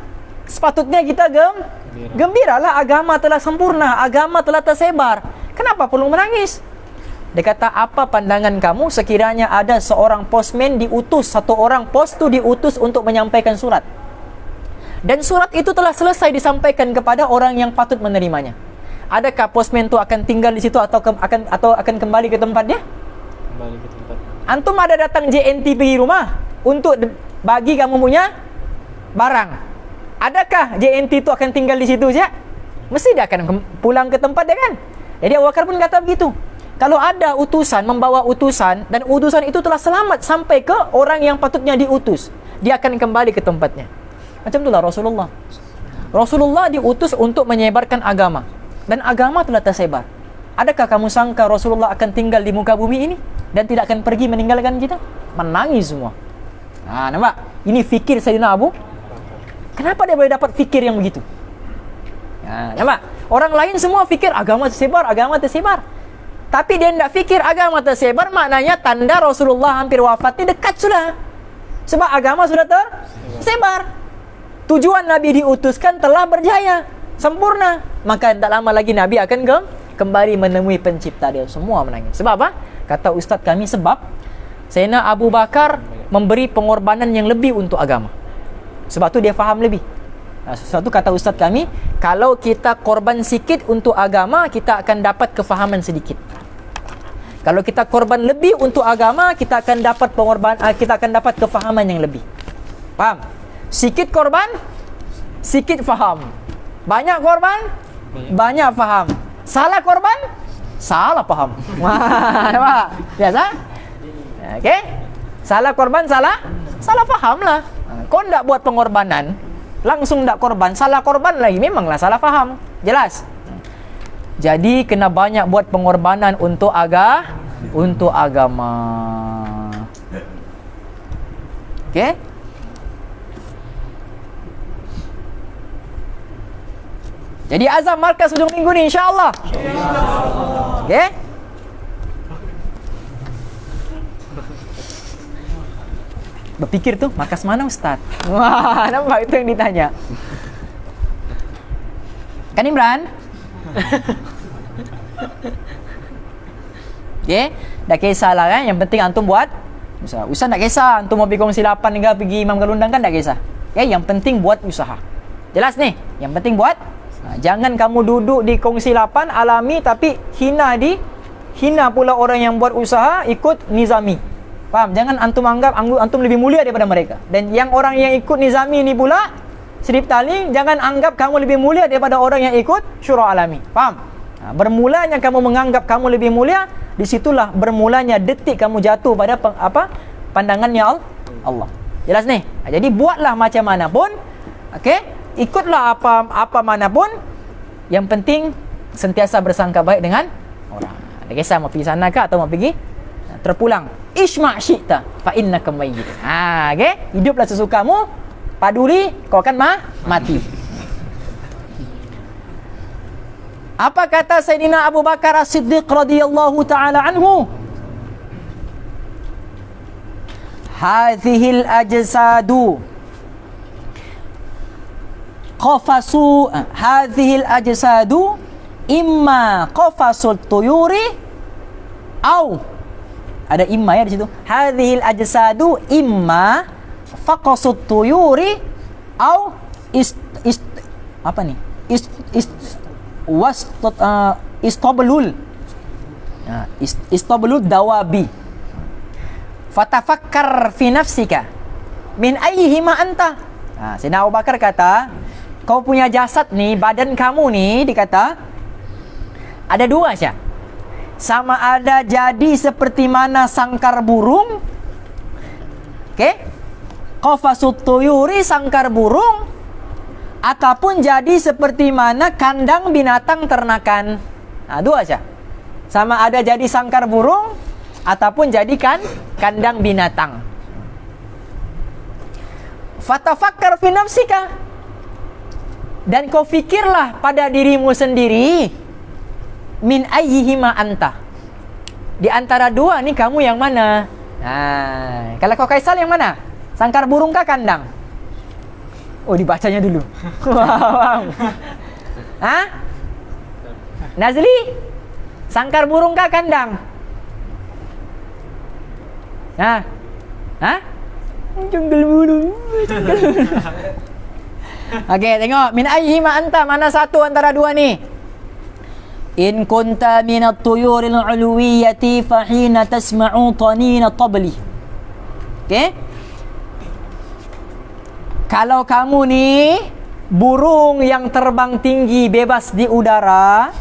Sepatutnya kita gembiralah, agama telah sempurna, agama telah tersebar. Kenapa perlu menangis?" Dia kata, "Apa pandangan kamu sekiranya ada seorang postman diutus, satu orang pos tu diutus untuk menyampaikan surat, dan surat itu telah selesai disampaikan kepada orang yang patut menerimanya. Adakah postman tu akan tinggal di situ atau akan kembali ke tempatnya? Kembali ke tempat. Antum ada datang JNT pergi rumah untuk bagi kamu punya barang. Adakah JNT itu akan tinggal di situ saja? Mesti dia akan pulang ke tempat dia kan? Jadi Abu Bakar pun kata begitu. Kalau ada utusan membawa utusan dan utusan itu telah selamat sampai ke orang yang patutnya diutus, dia akan kembali ke tempatnya. Macam itulah Rasulullah. Rasulullah diutus untuk menyebarkan agama dan agama telah tersebar. Adakah kamu sangka Rasulullah akan tinggal di muka bumi ini dan tidak akan pergi meninggalkan kita? Menangis semua. Nah, nampak? Ini fikir Sayyidina Abu. Kenapa dia boleh dapat fikir yang begitu? Nah, nampak? Orang lain semua fikir agama tersebar, agama tersebar. Tapi dia tidak fikir agama tersebar, maknanya tanda Rasulullah hampir wafat ini dekat sudah. Sebab agama sudah tersebar. Tujuan Nabi diutuskan telah berjaya, sempurna. Maka tak lama lagi Nabi akan kembali menemui pencipta dia. Semua menangis. Sebab apa? Kata ustaz kami, sebab Sayyidina Abu Bakar memberi pengorbanan yang lebih untuk agama. Sebab tu dia faham lebih. Sebab tu kata ustaz kami, kalau kita korban sikit untuk agama, kita akan dapat kefahaman sedikit. Kalau kita korban lebih untuk agama, kita akan dapat kita akan dapat kefahaman yang lebih. Faham? Sikit korban, sikit faham. Banyak korban, banyak faham. Salah korban, salah faham. Wah, biasa? Okey? Salah korban, salah faham lah. Kau tidak buat pengorbanan, langsung tidak korban, salah korban lagi, memanglah salah faham. Jelas? Jadi kena banyak buat pengorbanan untuk agama. Okey? Jadi azam markas hujung minggu ni insya-Allah. Okey? Berfikir tu, markas mana ustaz? Wah, nampak itu yang ditanya. Kan Imran? Okey, dah kisahlah kan. Yang penting antum buat. Ustaz tak kisah antum mau pergi kongsi 8 ke pergi Imam Galundang kan tak kisah. Okey, yang penting buat usaha. Jelas ni? Yang penting buat. Jangan kamu duduk di kongsi 8 alami tapi hina pula orang yang buat usaha ikut nizami. Faham? Jangan antum anggap antum lebih mulia daripada mereka. Dan yang orang yang ikut nizami ni pula Sirip Tali, jangan anggap kamu lebih mulia daripada orang yang ikut syura alami. Faham? Bermulanya kamu menganggap kamu lebih mulia, disitulah bermulanya detik kamu jatuh pada pandangannya Allah. Jelas ni? Jadi buatlah macam mana pun, okey? Ikutlah apa mana pun, yang penting sentiasa bersangka baik dengan orang. Tak kisah mau pergi sana ke atau mau pergi terpulang. Isma' syi'ta fa innaka mayyit. Okey? Hiduplah sesukamu, paduli kau akan mati. Apa kata Sayyidina Abu Bakar As-Siddiq radhiyallahu taala anhu? Hadhil ajsadu qafasu hadhil ajsadu imma qafasul tuyuri au ada imma ya di situ. Hadhil ajsadu imma faqasut tuyuri au apa nih? Istablul dawabi. Fatafakkar fi nafsika min ayyihima anta. Sayyidina Abu Bakar kata, kau punya jasad ni, badan kamu ni, dikata ada dua saja. Sama ada jadi seperti mana sangkar burung, okey? Qafasut tuyuri, sangkar burung, ataupun jadi seperti mana kandang binatang ternakan. Dua saja. Sama ada jadi sangkar burung ataupun jadikan kandang binatang. Fatafakkar fi nafsika, dan kau fikirlah pada dirimu sendiri, min ayyihima anta, di antara dua ni kamu yang mana? Kalau kau Kaisal yang mana? Sangkar burung kah kandang? Oh, dibacanya dulu. Wow. Nazli, sangkar burung kah kandang? Jungle burung. Okey, tengok min ayyihima anta, mana satu antara dua ni? In kunta minat tuyuril uluwiyati fahina tasma'u tanina tabli. Okey? Kalau kamu ni burung yang terbang tinggi bebas di udara,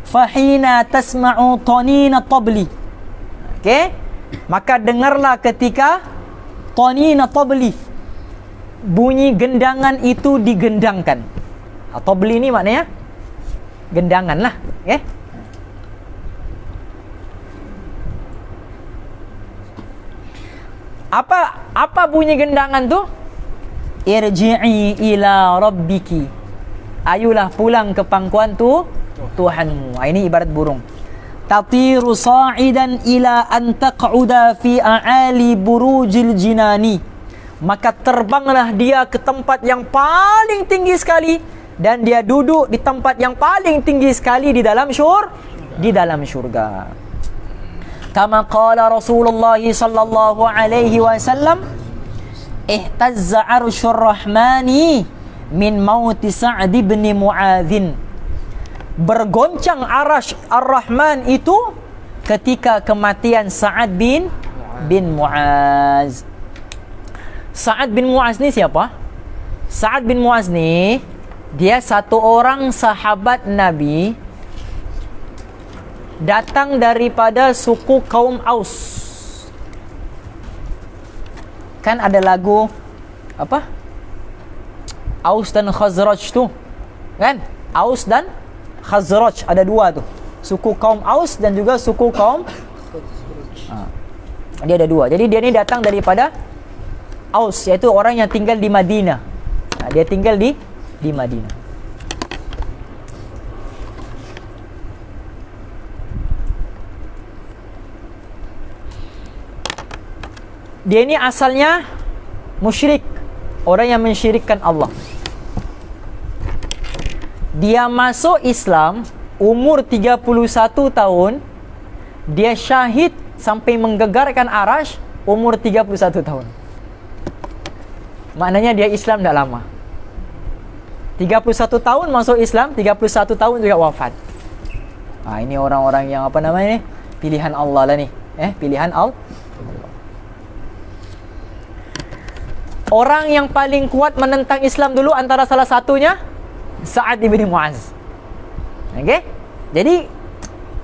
fahina tasma'u tanina tabli. Okey? Maka dengarlah ketika tanina tabli, bunyi gendangan itu digendangkan. Tabli ni maknanya gendangan lah. Okay? Apa bunyi gendangan tu? Irji'i ila rabbiki. Ayulah pulang ke pangkuan tu Tuhanmu. Ini ibarat burung. Tatiru sa'idan ila an taq'uda fi a'ali burujil jinani. Maka terbanglah dia ke tempat yang paling tinggi sekali, dan dia duduk di tempat yang paling tinggi sekali di dalam syurga. Kama qala Rasulullah sallallahu alaihi wasallam, ihtazza 'arsyur rahmani min mauti Sa'd bin Mu'adzin. Bergoncang arasy Ar-Rahman itu ketika kematian Sa'ad bin Mu'adz. Sa'ad bin Mu'adz ni siapa? Sa'ad bin Mu'adz ni dia satu orang sahabat Nabi, datang daripada suku kaum Aus. Kan ada lagu apa? Aus dan Khazraj tu. Kan? Aus dan Khazraj ada dua tu. Suku kaum Aus dan juga suku kaum dia ada dua. Jadi dia ni datang daripada Aus, iaitu orang yang tinggal di Madinah. Dia tinggal di Madinah. Dia ni asalnya musyrik, orang yang mensyirikkan Allah. Dia masuk Islam umur 31 tahun. Dia syahid sampai menggegarkan arasy umur 31 tahun. Maknanya dia Islam dah lama. 31 tahun masuk Islam, 31 tahun juga wafat. Ini orang-orang yang apa namanya ni? Pilihan Allah lah ni. Pilihan Allah. Orang yang paling kuat menentang Islam dulu antara salah satunya Sa'ad bin Mu'adz. Okey? Jadi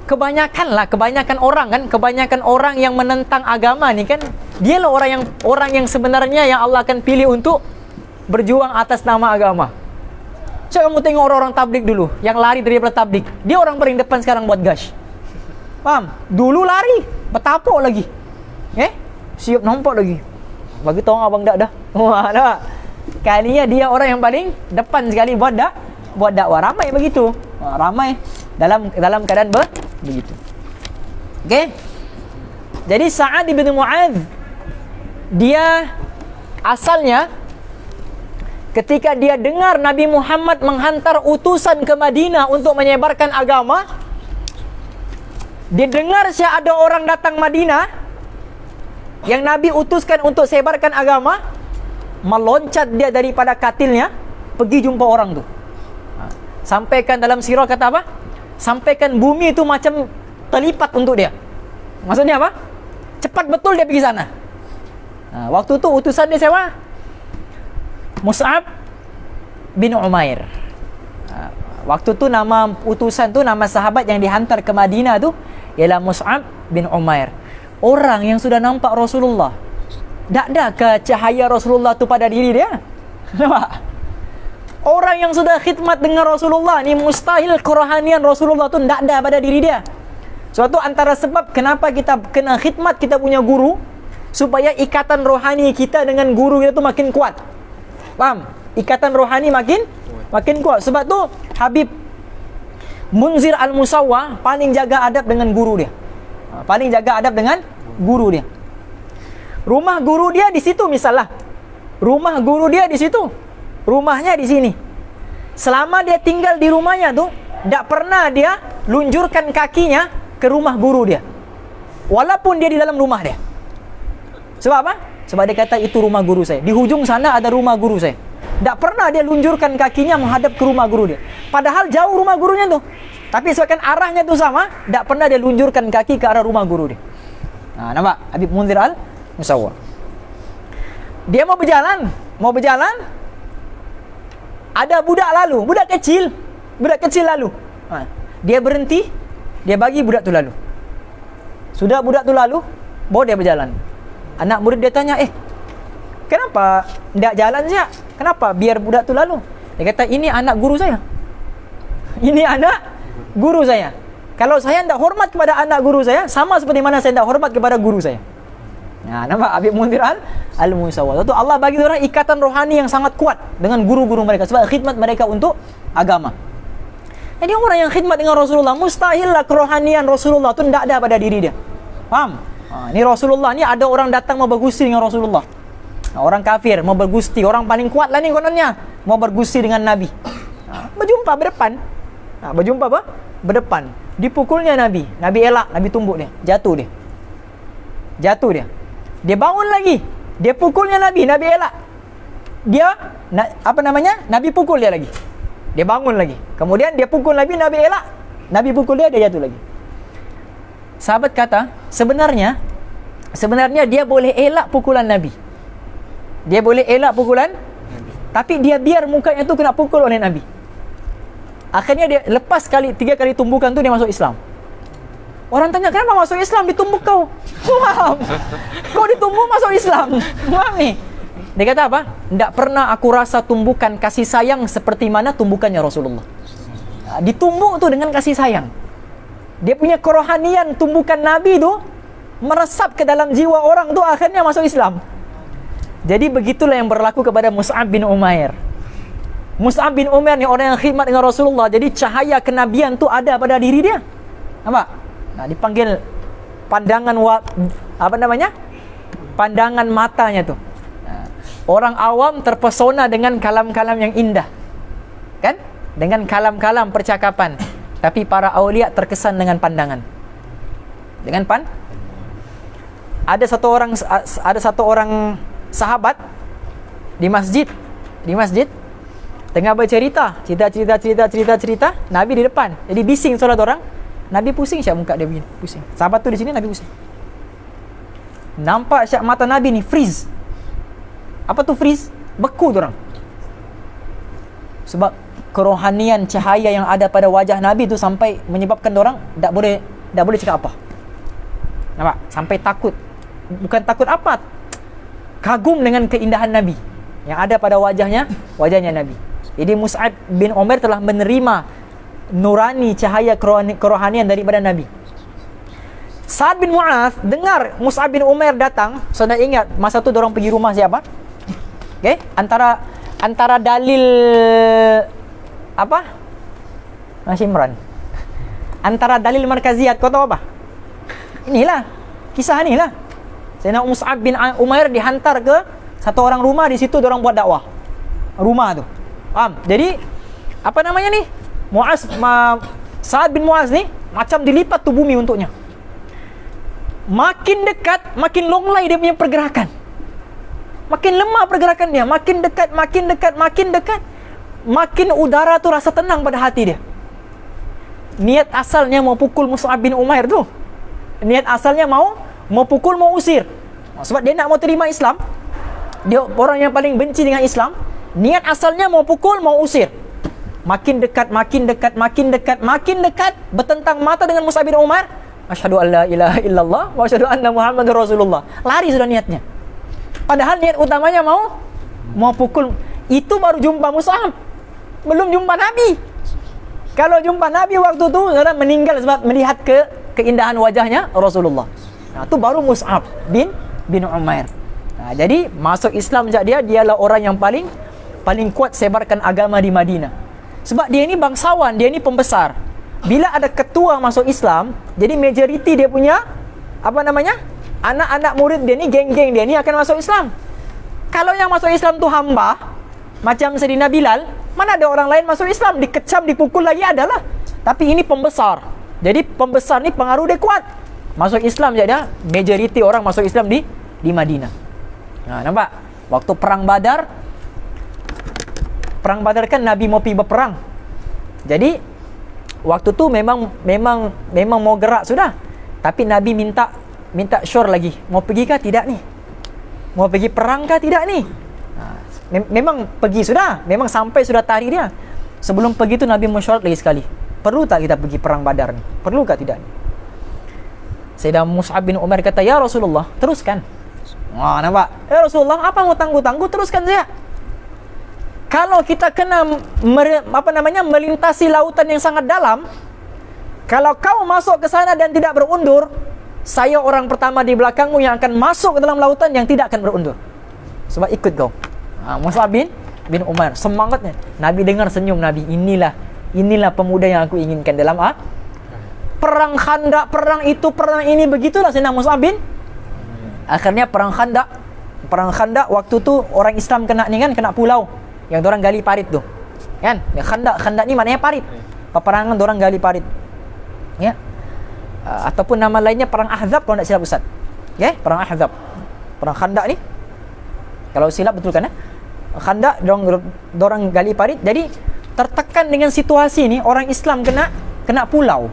kebanyakan orang yang menentang agama ni kan, dialah orang yang sebenarnya yang Allah akan pilih untuk berjuang atas nama agama. Coba kamu tengok orang-orang tabligh dulu yang lari daripada tabligh. Dia orang paling depan sekarang buat gash. Faham? Dulu lari, bertapuk lagi. Siap nampak lagi. Bagi tahu abang dah. Wah, dah. Kalinya dia orang yang paling depan sekali buat dakwah. Ramai begitu. Ramai dalam keadaan begitu. Okey. Jadi Sa'ad bin Mu'adz dia asalnya ketika dia dengar Nabi Muhammad menghantar utusan ke Madinah untuk menyebarkan agama, dia dengar ada orang datang Madinah yang Nabi utuskan untuk sebarkan agama, meloncat dia daripada katilnya pergi jumpa orang tu. Sampaikan dalam sirah kata apa? Sampaikan bumi itu macam terlipat untuk dia. Maksudnya apa? Cepat betul dia pergi sana. Waktu tu utusan dia siapa? Mus'ab bin Umair. Waktu tu nama utusan tu, nama sahabat yang dihantar ke Madinah tu ialah Mus'ab bin Umair. Orang yang sudah nampak Rasulullah. Tak ada ke cahaya Rasulullah tu pada diri dia? Nampak? Orang yang sudah khidmat dengan Rasulullah ni mustahil kerohanian Rasulullah tu tak ada pada diri dia. Suatu antara sebab kenapa kita kena khidmat kita punya guru, supaya ikatan rohani kita dengan guru kita tu makin kuat. Faham? Ikatan rohani makin kuat. Sebab tu Habib Munzir Al-Musawwa paling jaga adab dengan guru dia. Paling jaga adab dengan guru dia. Rumah guru dia di situ misalnya. Rumah guru dia di situ. Rumahnya di sini. Selama dia tinggal di rumahnya tu, tak pernah dia lunjurkan kakinya ke rumah guru dia. Walaupun dia di dalam rumah dia. Sebab apa? Sebab dia kata itu rumah guru saya. Di hujung sana ada rumah guru saya. Tak pernah dia lunjurkan kakinya menghadap ke rumah guru dia. Padahal jauh rumah gurunya tu. Tapi sebabkan arahnya tu sama, tak pernah dia lunjurkan kaki ke arah rumah guru dia. Nampak? Habib Munzir Al-Musawwar. Dia mau berjalan, ada budak lalu, budak kecil lalu. Dia berhenti, dia bagi budak tu lalu. Sudah budak tu lalu, baru dia berjalan. Anak murid dia tanya, kenapa tak jalan saja? Kenapa biar budak tu lalu? Dia kata, ini anak guru saya. Ini anak guru saya. Kalau saya tidak hormat kepada anak guru saya, sama seperti mana saya tidak hormat kepada guru saya. Nampak Habib Munzir Al-Musawwar. Itu Allah bagi orang ikatan rohani yang sangat kuat dengan guru-guru mereka sebab khidmat mereka untuk agama. Jadi orang yang khidmat dengan Rasulullah, mustahillah kerohanian Rasulullah itu tidak ada pada diri dia. Faham? Ini Rasulullah ni, ada orang datang mau bergusti dengan Rasulullah. Orang kafir mau bergusti, orang paling kuat lah ni kononnya, mau bergusti dengan Nabi. Berjumpa berdepan. Berjumpa apa? Berdepan. Dipukulnya Nabi elak, Nabi tumbuk dia, jatuh dia. Dia bangun lagi, dia pukulnya Nabi elak. Nabi pukul dia lagi. Dia bangun lagi. Kemudian dia pukul Nabi elak. Nabi pukul dia jatuh lagi. Sahabat kata, sebenarnya dia boleh elak pukulan Nabi. Dia boleh elak pukulan Nabi. Tapi dia biar mukanya tu kena pukul oleh Nabi. Akhirnya dia lepas 3 kali tumbukan tu dia masuk Islam. Orang tanya, kenapa masuk Islam? Ditumbuk kau. Wow. Kau ditumbuk masuk Islam. Faham ni? Dia kata apa? Tak pernah aku rasa tumbukan kasih sayang seperti mana tumbukannya Rasulullah. Ditumbuk tu dengan kasih sayang. Dia punya kerohanian tumbukan Nabi tu meresap ke dalam jiwa orang tu, akhirnya masuk Islam. Jadi begitulah yang berlaku kepada Mus'ab bin Umair. Mus'ab bin Umair ni orang yang khidmat dengan Rasulullah. Jadi cahaya kenabian tu ada pada diri dia. Nampak? Dipanggil pandangan pandangan matanya tu. Orang awam terpesona dengan kalam-kalam yang indah. Kan? Dengan kalam-kalam percakapan. Tapi para aulia terkesan dengan pandangan. Ada satu orang sahabat di masjid tengah bercerita, cerita, Nabi di depan. Jadi bising solat orang, Nabi pusing syak muka dia begini, pusing. Sahabat tu di sini, Nabi pusing. Nampak syak mata Nabi ni freeze. Apa tu freeze? Beku tu orang. Sebab kerohanian cahaya yang ada pada wajah Nabi tu sampai menyebabkan orang tak boleh cakap apa. Nampak? Sampai takut. Bukan takut apa? Kagum dengan keindahan Nabi yang ada pada wajahnya Nabi. Jadi Mus'ab bin Umair telah menerima nurani cahaya kerohanian daripada Nabi. Sa'ad bin Mu'adz dengar Mus'ab bin Umair datang, sudah ingat masa tu dorang pergi rumah siapa? Okey, antara dalil apa? Mas Imran. Antara dalil markaziyat kau tahu apa? Inilah, kisah inilah. Sayyidina Mus'ab bin Umair dihantar ke satu orang rumah, di situ dorang buat dakwah. Rumah tu. Faham? Jadi apa namanya ni? Sa'ad bin Mu'adz ni macam dilipat tu bumi untuknya. Makin dekat, makin longlai dia punya pergerakan. Makin lemah pergerakan dia, makin dekat, makin udara tu rasa tenang pada hati dia. Niat asalnya mau pukul Mus'ab bin Umair tu. Niat asalnya mau pukul, mau usir. Sebab dia nak mau terima Islam. Dia orang yang paling benci dengan Islam. Niat asalnya mau pukul, mau usir. Makin dekat, bertentang mata dengan Mus'ab bin Umair. Asyhadu an la ilaha illallah wa asyhadu anna Muhammadar Rasulullah. Lari sudah niatnya. Padahal niat utamanya mau pukul. Itu baru jumpa Mus'ab. Belum jumpa Nabi. Kalau jumpa Nabi waktu tu, orang meninggal sebab melihat keindahan wajahnya Rasulullah. Itu baru Mus'ab bin Umair. Jadi masuk Islam sejak dialah orang yang paling kuat sebarkan agama di Madinah. Sebab dia ni bangsawan, dia ni pembesar. Bila ada ketua masuk Islam, jadi majoriti dia punya anak-anak murid dia ni, geng-geng dia ni akan masuk Islam. Kalau yang masuk Islam tu hamba, macam Sayyidina Bilal, mana ada orang lain masuk Islam, dikecam, dipukul lagi adalah. Tapi ini pembesar. Jadi pembesar ni pengaruh dia kuat. Masuk Islam jadi majoriti orang masuk Islam di Madinah. Nampak? Waktu perang Badar kan Nabi mau pergi berperang. Jadi waktu tu memang mau gerak sudah. Tapi Nabi minta sure lagi. Mau pergi kah tidak ni? Mau pergi perang kah tidak ni? Memang pergi sudah. Memang sampai sudah tarikh dia. Sebelum pergi tu Nabi mesyuarat lagi sekali. Perlu tak kita pergi perang Badar ni? Perlu kah tidak ni? Sayyidina Mus'ab bin Umair kata, "Ya Rasulullah, teruskan." Wah, nampak? "Ya Rasulullah, apa mau tangguh-tangguh? Teruskan saja. Kalau kita kena melintasi lautan yang sangat dalam, kalau kau masuk ke sana dan tidak berundur, saya orang pertama di belakangmu yang akan masuk ke dalam lautan yang tidak akan berundur. Sebab ikut kau." Mus'ab bin Umair semangatnya. Nabi dengar senyum Nabi. Inilah pemuda yang aku inginkan dalam perang Khandaq, perang itu, perang ini, begitulah Sayyidina Mus'ab bin. Akhirnya perang Khandaq waktu tu orang Islam kena pulau yang dorang gali parit tu. Kan? Khandaq ni maknanya parit. Peperangan dorang gali parit. Ya. Ataupun nama lainnya perang Ahzab kalau tak silap Ustaz. Ya, perang Ahzab. Perang Khandaq ni kalau silap betul kan? Khandaq dorang gali parit. Jadi tertekan dengan situasi ni, orang Islam kena pulau.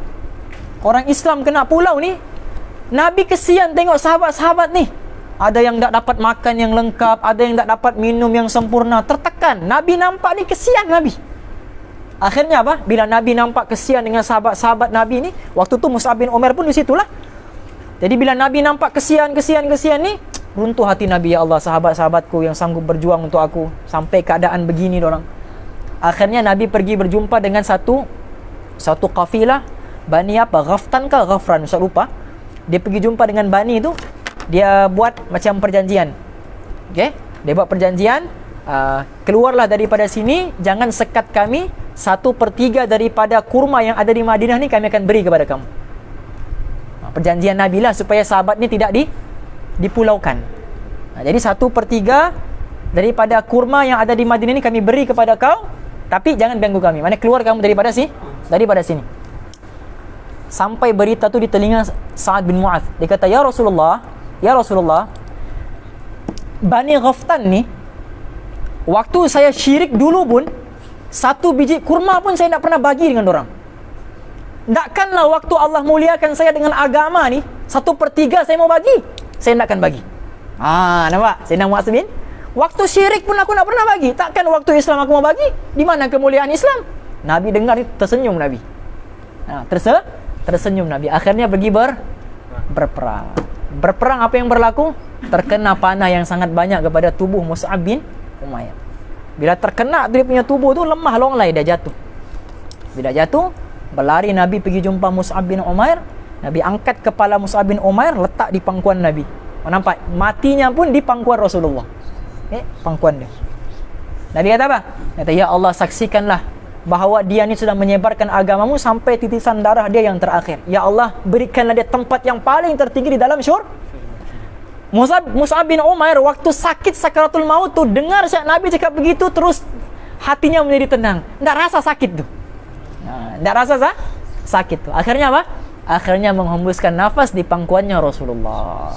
Orang Islam kena pulau ni, Nabi kesian tengok sahabat-sahabat ni. Ada yang tak dapat makan yang lengkap, ada yang tak dapat minum yang sempurna, tertekan. Nabi nampak ni, kesian Nabi. Akhirnya apa? Bila Nabi nampak kesian dengan sahabat-sahabat Nabi ni, waktu tu Mus'ab bin Umair pun di situlah. Jadi bila Nabi nampak kesian ni, runtuh hati Nabi. Ya Allah, sahabat-sahabatku yang sanggup berjuang untuk aku sampai keadaan begini dorang. Akhirnya Nabi pergi berjumpa dengan satu kafilah Bani apa? Ghaftan ke Ghafran? Saya lupa. Dia pergi jumpa dengan Bani tu. Dia buat macam perjanjian. Okay? Dia buat perjanjian. Keluarlah daripada sini. Jangan sekat kami. 1/3 daripada kurma yang ada di Madinah ni kami akan beri kepada kamu. Perjanjian Nabi lah supaya sahabat ni tidak dipulaukan. Jadi 1/3 daripada kurma yang ada di Madinah ni kami beri kepada kau. Tapi jangan ganggu kami. Mana keluar kamu daripada sini. Sampai berita tu di telinga Sa'ad bin Mu'adz. Dia kata, Ya Rasulullah, Bani Ghaftan ni, waktu saya syirik dulu pun, 1 biji kurma pun saya tak pernah bagi dengan dorang. Takkanlah waktu Allah muliakan saya dengan agama ni, 1/3 saya mau bagi, saya tak akan bagi. Nampak? Sayyidina Mu'adz bin, waktu syirik pun aku tak pernah bagi. Takkan waktu Islam aku mau bagi? Di mana kemuliaan Islam? Nabi dengar itu tersenyum Nabi. Tersenyum Nabi. Akhirnya pergi berperang. Berperang apa yang berlaku? Terkena panah yang sangat banyak kepada tubuh Mus'ab bin Umair. Bila terkena dia punya tubuh tu, lemah longlai dia jatuh. Bila jatuh, berlari Nabi pergi jumpa Mus'ab bin Umair. Nabi angkat kepala Mus'ab bin Umair, letak di pangkuan Nabi. Nampak? Matinya pun di pangkuan Rasulullah. Pangkuan dia. Nabi kata apa? Kata, Ya Allah, saksikanlah bahawa dia ni sudah menyebarkan agamamu sampai titisan darah dia yang terakhir. Ya Allah, berikanlah dia tempat yang paling tertinggi di dalam syurga. Mus'ab bin Umair waktu sakit sakaratul maut tu, dengar Nabi cakap begitu, terus hatinya menjadi tenang. Tak rasa sakit tu. Tak rasa sakit tu. Akhirnya apa? Akhirnya menghembuskan nafas di pangkuannya Rasulullah.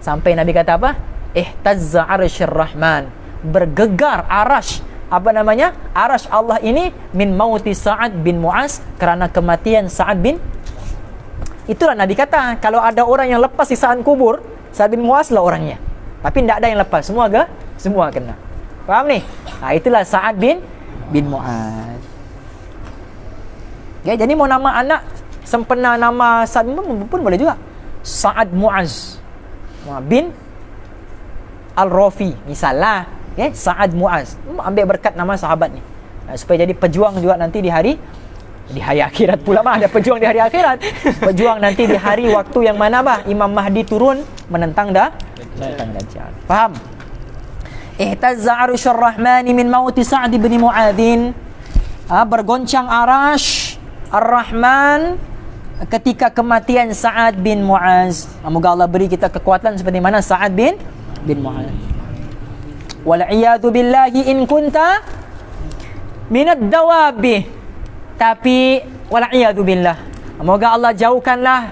Sampai Nabi kata apa? Ihtazza arsyir rahman. Bergegar arash. Apa namanya? Arash Allah ini min mauti Sa'ad bin Mu'adz, kerana kematian Sa'ad bin. Itulah Nabi kata, kalau ada orang yang lepas sisaan kubur, Sa'ad bin Mu'adz lah orangnya. Tapi tidak ada yang lepas, semua kena. Faham ni? Itulah Sa'ad bin Mu'adz. Okay, jadi mau nama anak sempena nama Sa'ad pun boleh juga. Sa'ad Mu'adz bin Al-Rafi misalnya. Okay, Sa'ad Mu'adz. Ambil berkat nama sahabat ni. Supaya jadi pejuang juga nanti di hari akhirat pula ada pejuang di hari akhirat. Pejuang nanti di hari waktu yang mana Imam Mahdi turun menentang Dajjal. Faham? Ihtazza arsyur rahmani min mauti Sa'ad bin Mu'adzin. Bergoncang arash Ar-Rahman ketika kematian Sa'ad bin Mu'adz. Semoga Allah beri kita kekuatan seperti mana Sa'ad bin Mu'adz. Wal'iyadu billahi in kunta minad dawabi. Tapi wal'iyadu billah, semoga Allah jauhkanlah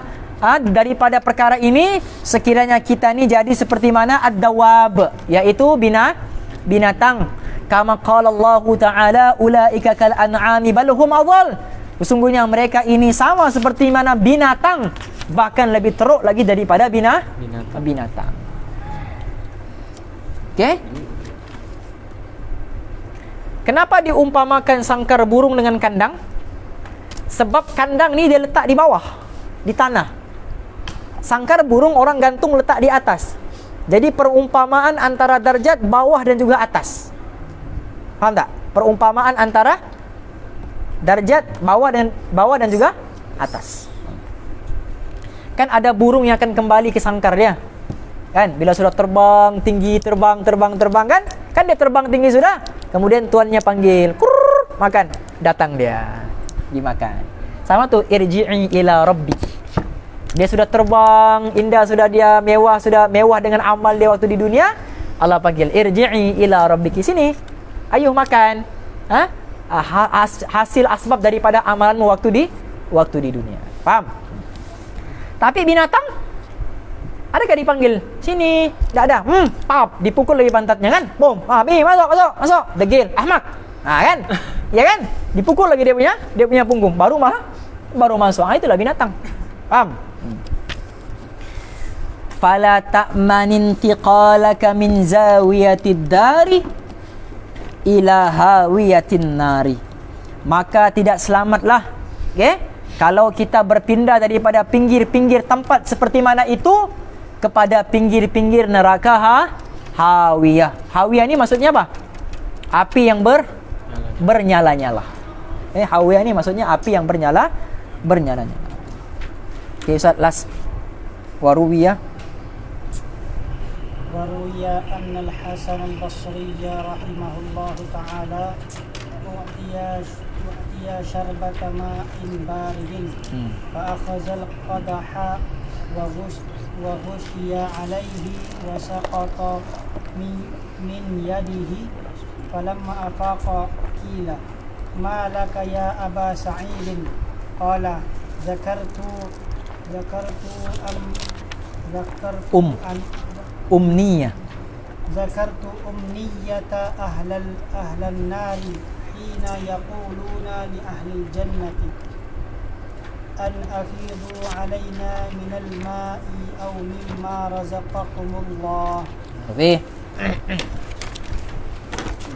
daripada perkara ini, sekiranya kita ni jadi seperti mana ad-dawab, iaitu binatang. Kama qala Allah Ta'ala ulaika kal an'ami bal hum adall. Sesungguhnya mereka ini sama seperti mana binatang, bahkan lebih teruk lagi daripada binatang. Okey? Kenapa diumpamakan sangkar burung dengan kandang? Sebab kandang ni dia letak di bawah, di tanah. Sangkar burung orang gantung letak di atas. Jadi perumpamaan antara darjat bawah dan juga atas. Faham tak? Perumpamaan antara darjat bawah dan juga atas. Kan ada burung yang akan kembali ke sangkar dia. Kan bila sudah terbang tinggi, terbang kan? Kan dia terbang tinggi sudah. Kemudian tuannya panggil, kurr, makan. Datang dia, dimakan. Sama tu irji'i ila rabbi. Dia sudah terbang indah, sudah dia mewah dengan amal dia waktu di dunia. Allah panggil, irji'i ila rabbiki, sini. Ayuh makan. Hasil asbab daripada amalanmu waktu di dunia. Faham? Tapi binatang adakah dipanggil? Sini. Tak ada. Pap, dipukul lagi pantatnya kan? Bom. Masuk. Degil. Ahmak. Kan? Ya kan? Dipukul lagi dia punya punggung. Baru masuk. Itulah binatang. Faham? Fala ta'manin tiqalaka min zawiyatid dari ila hawiyatin nari. Maka tidak selamatlah, okay? Kalau kita berpindah daripada pinggir-pinggir tempat seperti mana itu kepada pinggir-pinggir neraka hawiyah. Hawiyah ni maksudnya apa? Api yang bernyala-nyala. Hawiyah ni maksudnya api yang bernyala-nyala. Okay, Ustaz, last. Waruwiyah. وروي أن الحسن البصري رحمه الله تعالى أعطي شربة ماء بارد فأخذ القدح وغشي عليه وسقط من يده فلما أفاق قيل ما لك يا أبا سعيد قال ذكرت أمنية أهل النار حين يقولون لأهل الجنة أن أفيضوا علينا من الماء أو مما رزقكم الله.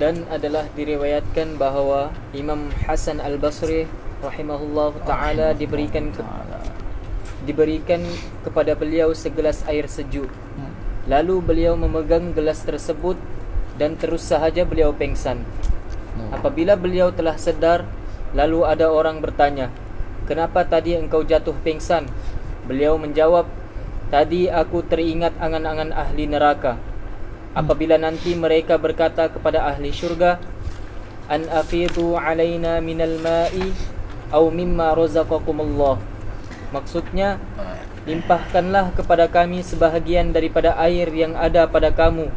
Dan adalah diriwayatkan bahawa Imam Hasan Al-Basri rahimahullah ta'ala diberikan kepada beliau segelas air sejuk. Lalu beliau memegang gelas tersebut dan terus sahaja beliau pengsan. Apabila beliau telah sedar, lalu ada orang bertanya, "Kenapa tadi engkau jatuh pengsan?" Beliau menjawab, "Tadi aku teringat angan-angan ahli neraka. Apabila nanti mereka berkata kepada ahli syurga, an afidu alaina minal ma'i au mimma razaqakumullah." Maksudnya, limpahkanlah kepada kami sebahagian daripada air yang ada pada kamu,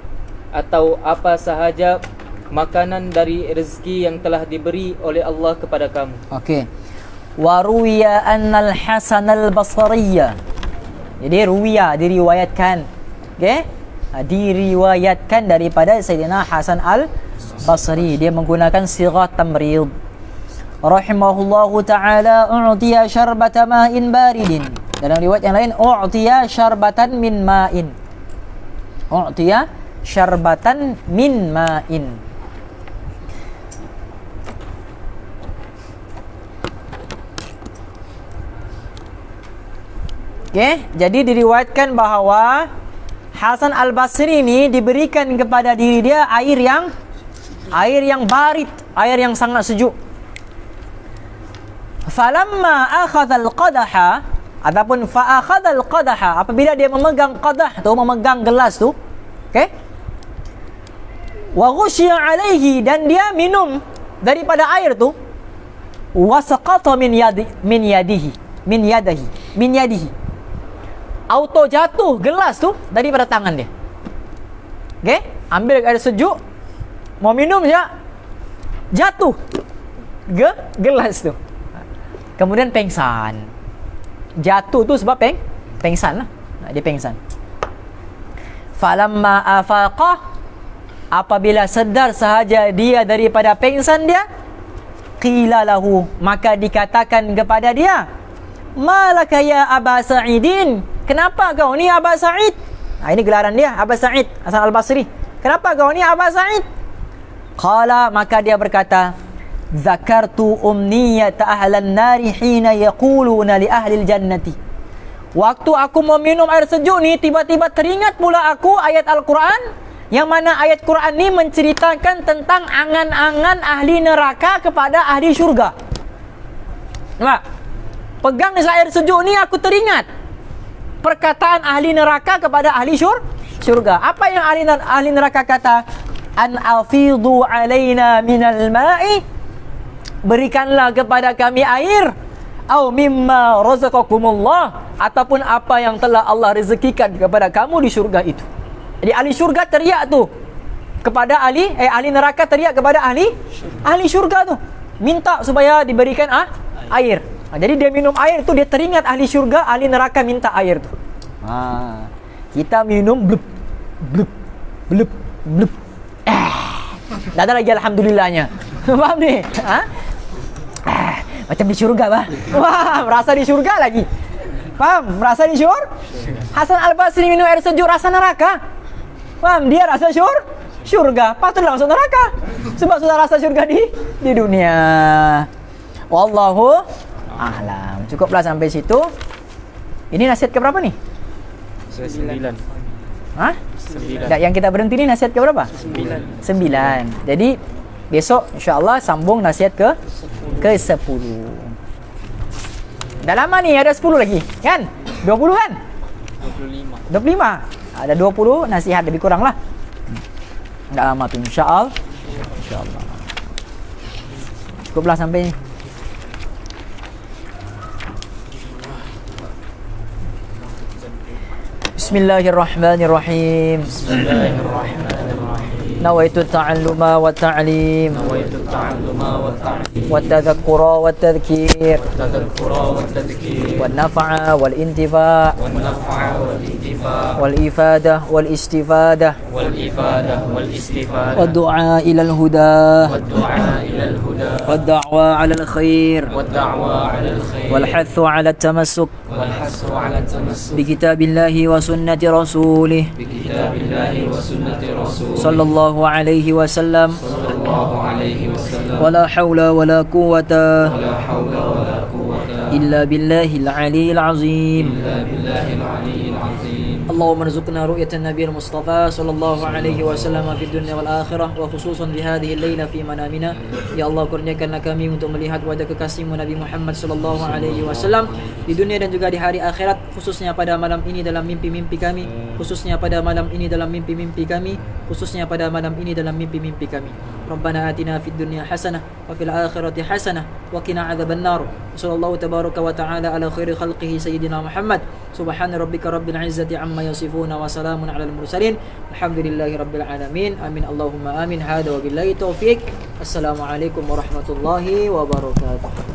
atau apa sahaja makanan dari rezeki yang telah diberi oleh Allah kepada kamu. Okey. Wa ruwiya annal Hasan al-Basriyya. Jadi ruwiya diriwayatkan. Okey? Diriwayatkan daripada Sayyidina Hasan al-Basri. Dia menggunakan sighah tamrid. Rahimahullahu ta'ala u'tiya syarbata ma'in baridin. Dalam riwayat yang lain u'tiya syarbatan min ma'in. U'tiya syarbatan min ma'in. Okay, jadi diriwayatkan bahawa Hasan Al-Basri ini diberikan kepada diri dia air yang barid, air yang sangat sejuk. Falamma akhadha al-qadaha, ataupun fa akhadha al-qadaha, apabila dia memegang qadah tu, memegang gelas tu, okey? Wa ghushiya alaihi, dan dia minum daripada air tu, wa saqata min yadihi. Auto jatuh gelas tu daripada tangan dia. Okey? Ambil air sejuk, mau minum je, jatuh gelas tu. Kemudian pengsan. Jatuh tu sebab pengsan lah. Dia pengsan. Falamma afaqa, apabila sedar sahaja dia daripada pengsan dia, Qila lahu, maka dikatakan kepada dia, malaka ya Aba Sa'idin, kenapa kau ni Aba Sa'id? Ini gelaran dia, Aba Sa'id Hasan Al-Basri. Kenapa kau ni Aba Sa'id? Qala, maka dia berkata, zakartu umniyata ahlan nari hina yaquluna li ahli jannati. Waktu aku mau minum air sejuk ni, tiba-tiba teringat pula aku ayat Al-Quran, yang mana ayat Quran ni menceritakan tentang angan-angan ahli neraka kepada ahli syurga. Nampak? Pegang air sejuk ni, aku teringat perkataan ahli neraka kepada ahli syurga. Apa yang ahli neraka kata? An afidu alaina minal ma'i, berikanlah kepada kami air, au mimma razaqakumullah, ataupun apa yang telah Allah rezekikan kepada kamu di syurga itu. Jadi ahli syurga teriak tu kepada ahli neraka teriak kepada ahli syurga tu, minta supaya diberikan air. Jadi dia minum air tu, dia teringat ahli syurga, ahli neraka minta air tu. Kita minum blub blub blub blub. Dah ada lagi alhamdulillahnya. Faham ni? Macam di syurga bah. Wah, merasa di syurga lagi. Faham? Merasa di Hasan Al-Basri minum air sejuk rasa neraka. Faham? Dia rasa syurga, patutlah masuk neraka. Sebab sudah rasa syurga di dunia. Wallahu a'lam. Cukuplah sampai situ. Ini nasihat ke berapa nih? 9. Hah? 9. Yang kita berhenti ni nasihat ke berapa? 9. Jadi besok insya-Allah sambung nasihat ke 10. Dah lama ni, ada 10 lagi kan? 20 kan? 25. Ada 20 nasihat, lebih kurang lah. Dah lama tu insya-Allah. Cukuplah sampai ni. Bismillahirrahmanirrahim. نويت التعلم والتعليم والتذكر والتذكير والنفع والانتفاع والإفادة والاستفادة والدعاء إلى الهدى والدعوة على الخير والحث على التمسك بكتاب الله وسنة رسوله صلى الله عليه وسلم ولا حول ولا قوة إلا بالله العلي العظيم اللهم ارزقنا رؤية النبي المصطفى صلى الله عليه وسلم في الدنيا والآخرة وخصوصا في هذه الليلة في منامنا. Ya Allah, kurniakanlah kami untuk melihat wajah kekasihmu Nabi Muhammad sallallahu alaihi wasallam di dunia dan juga di hari akhirat, khususnya pada malam ini dalam mimpi-mimpi kami, khususnya pada malam ini dalam mimpi-mimpi kami, khususnya pada malam ini dalam mimpi-mimpi kami. Rabbana atina fid dunya hasanah wa fil akhirati hasanah wa qina adzabannar. Sallallahu tabaraka wa ta'ala ala khairi khalqihi sayyidina Muhammad. Subhana rabbika rabbil izzati amma yasifuna wa salamun alal mursalin. Alhamdulillahi rabbil alamin. Amin Allahumma amin. Hada wa billahi taufiq. Assalamualaikum warahmatullahi wabarakatuh.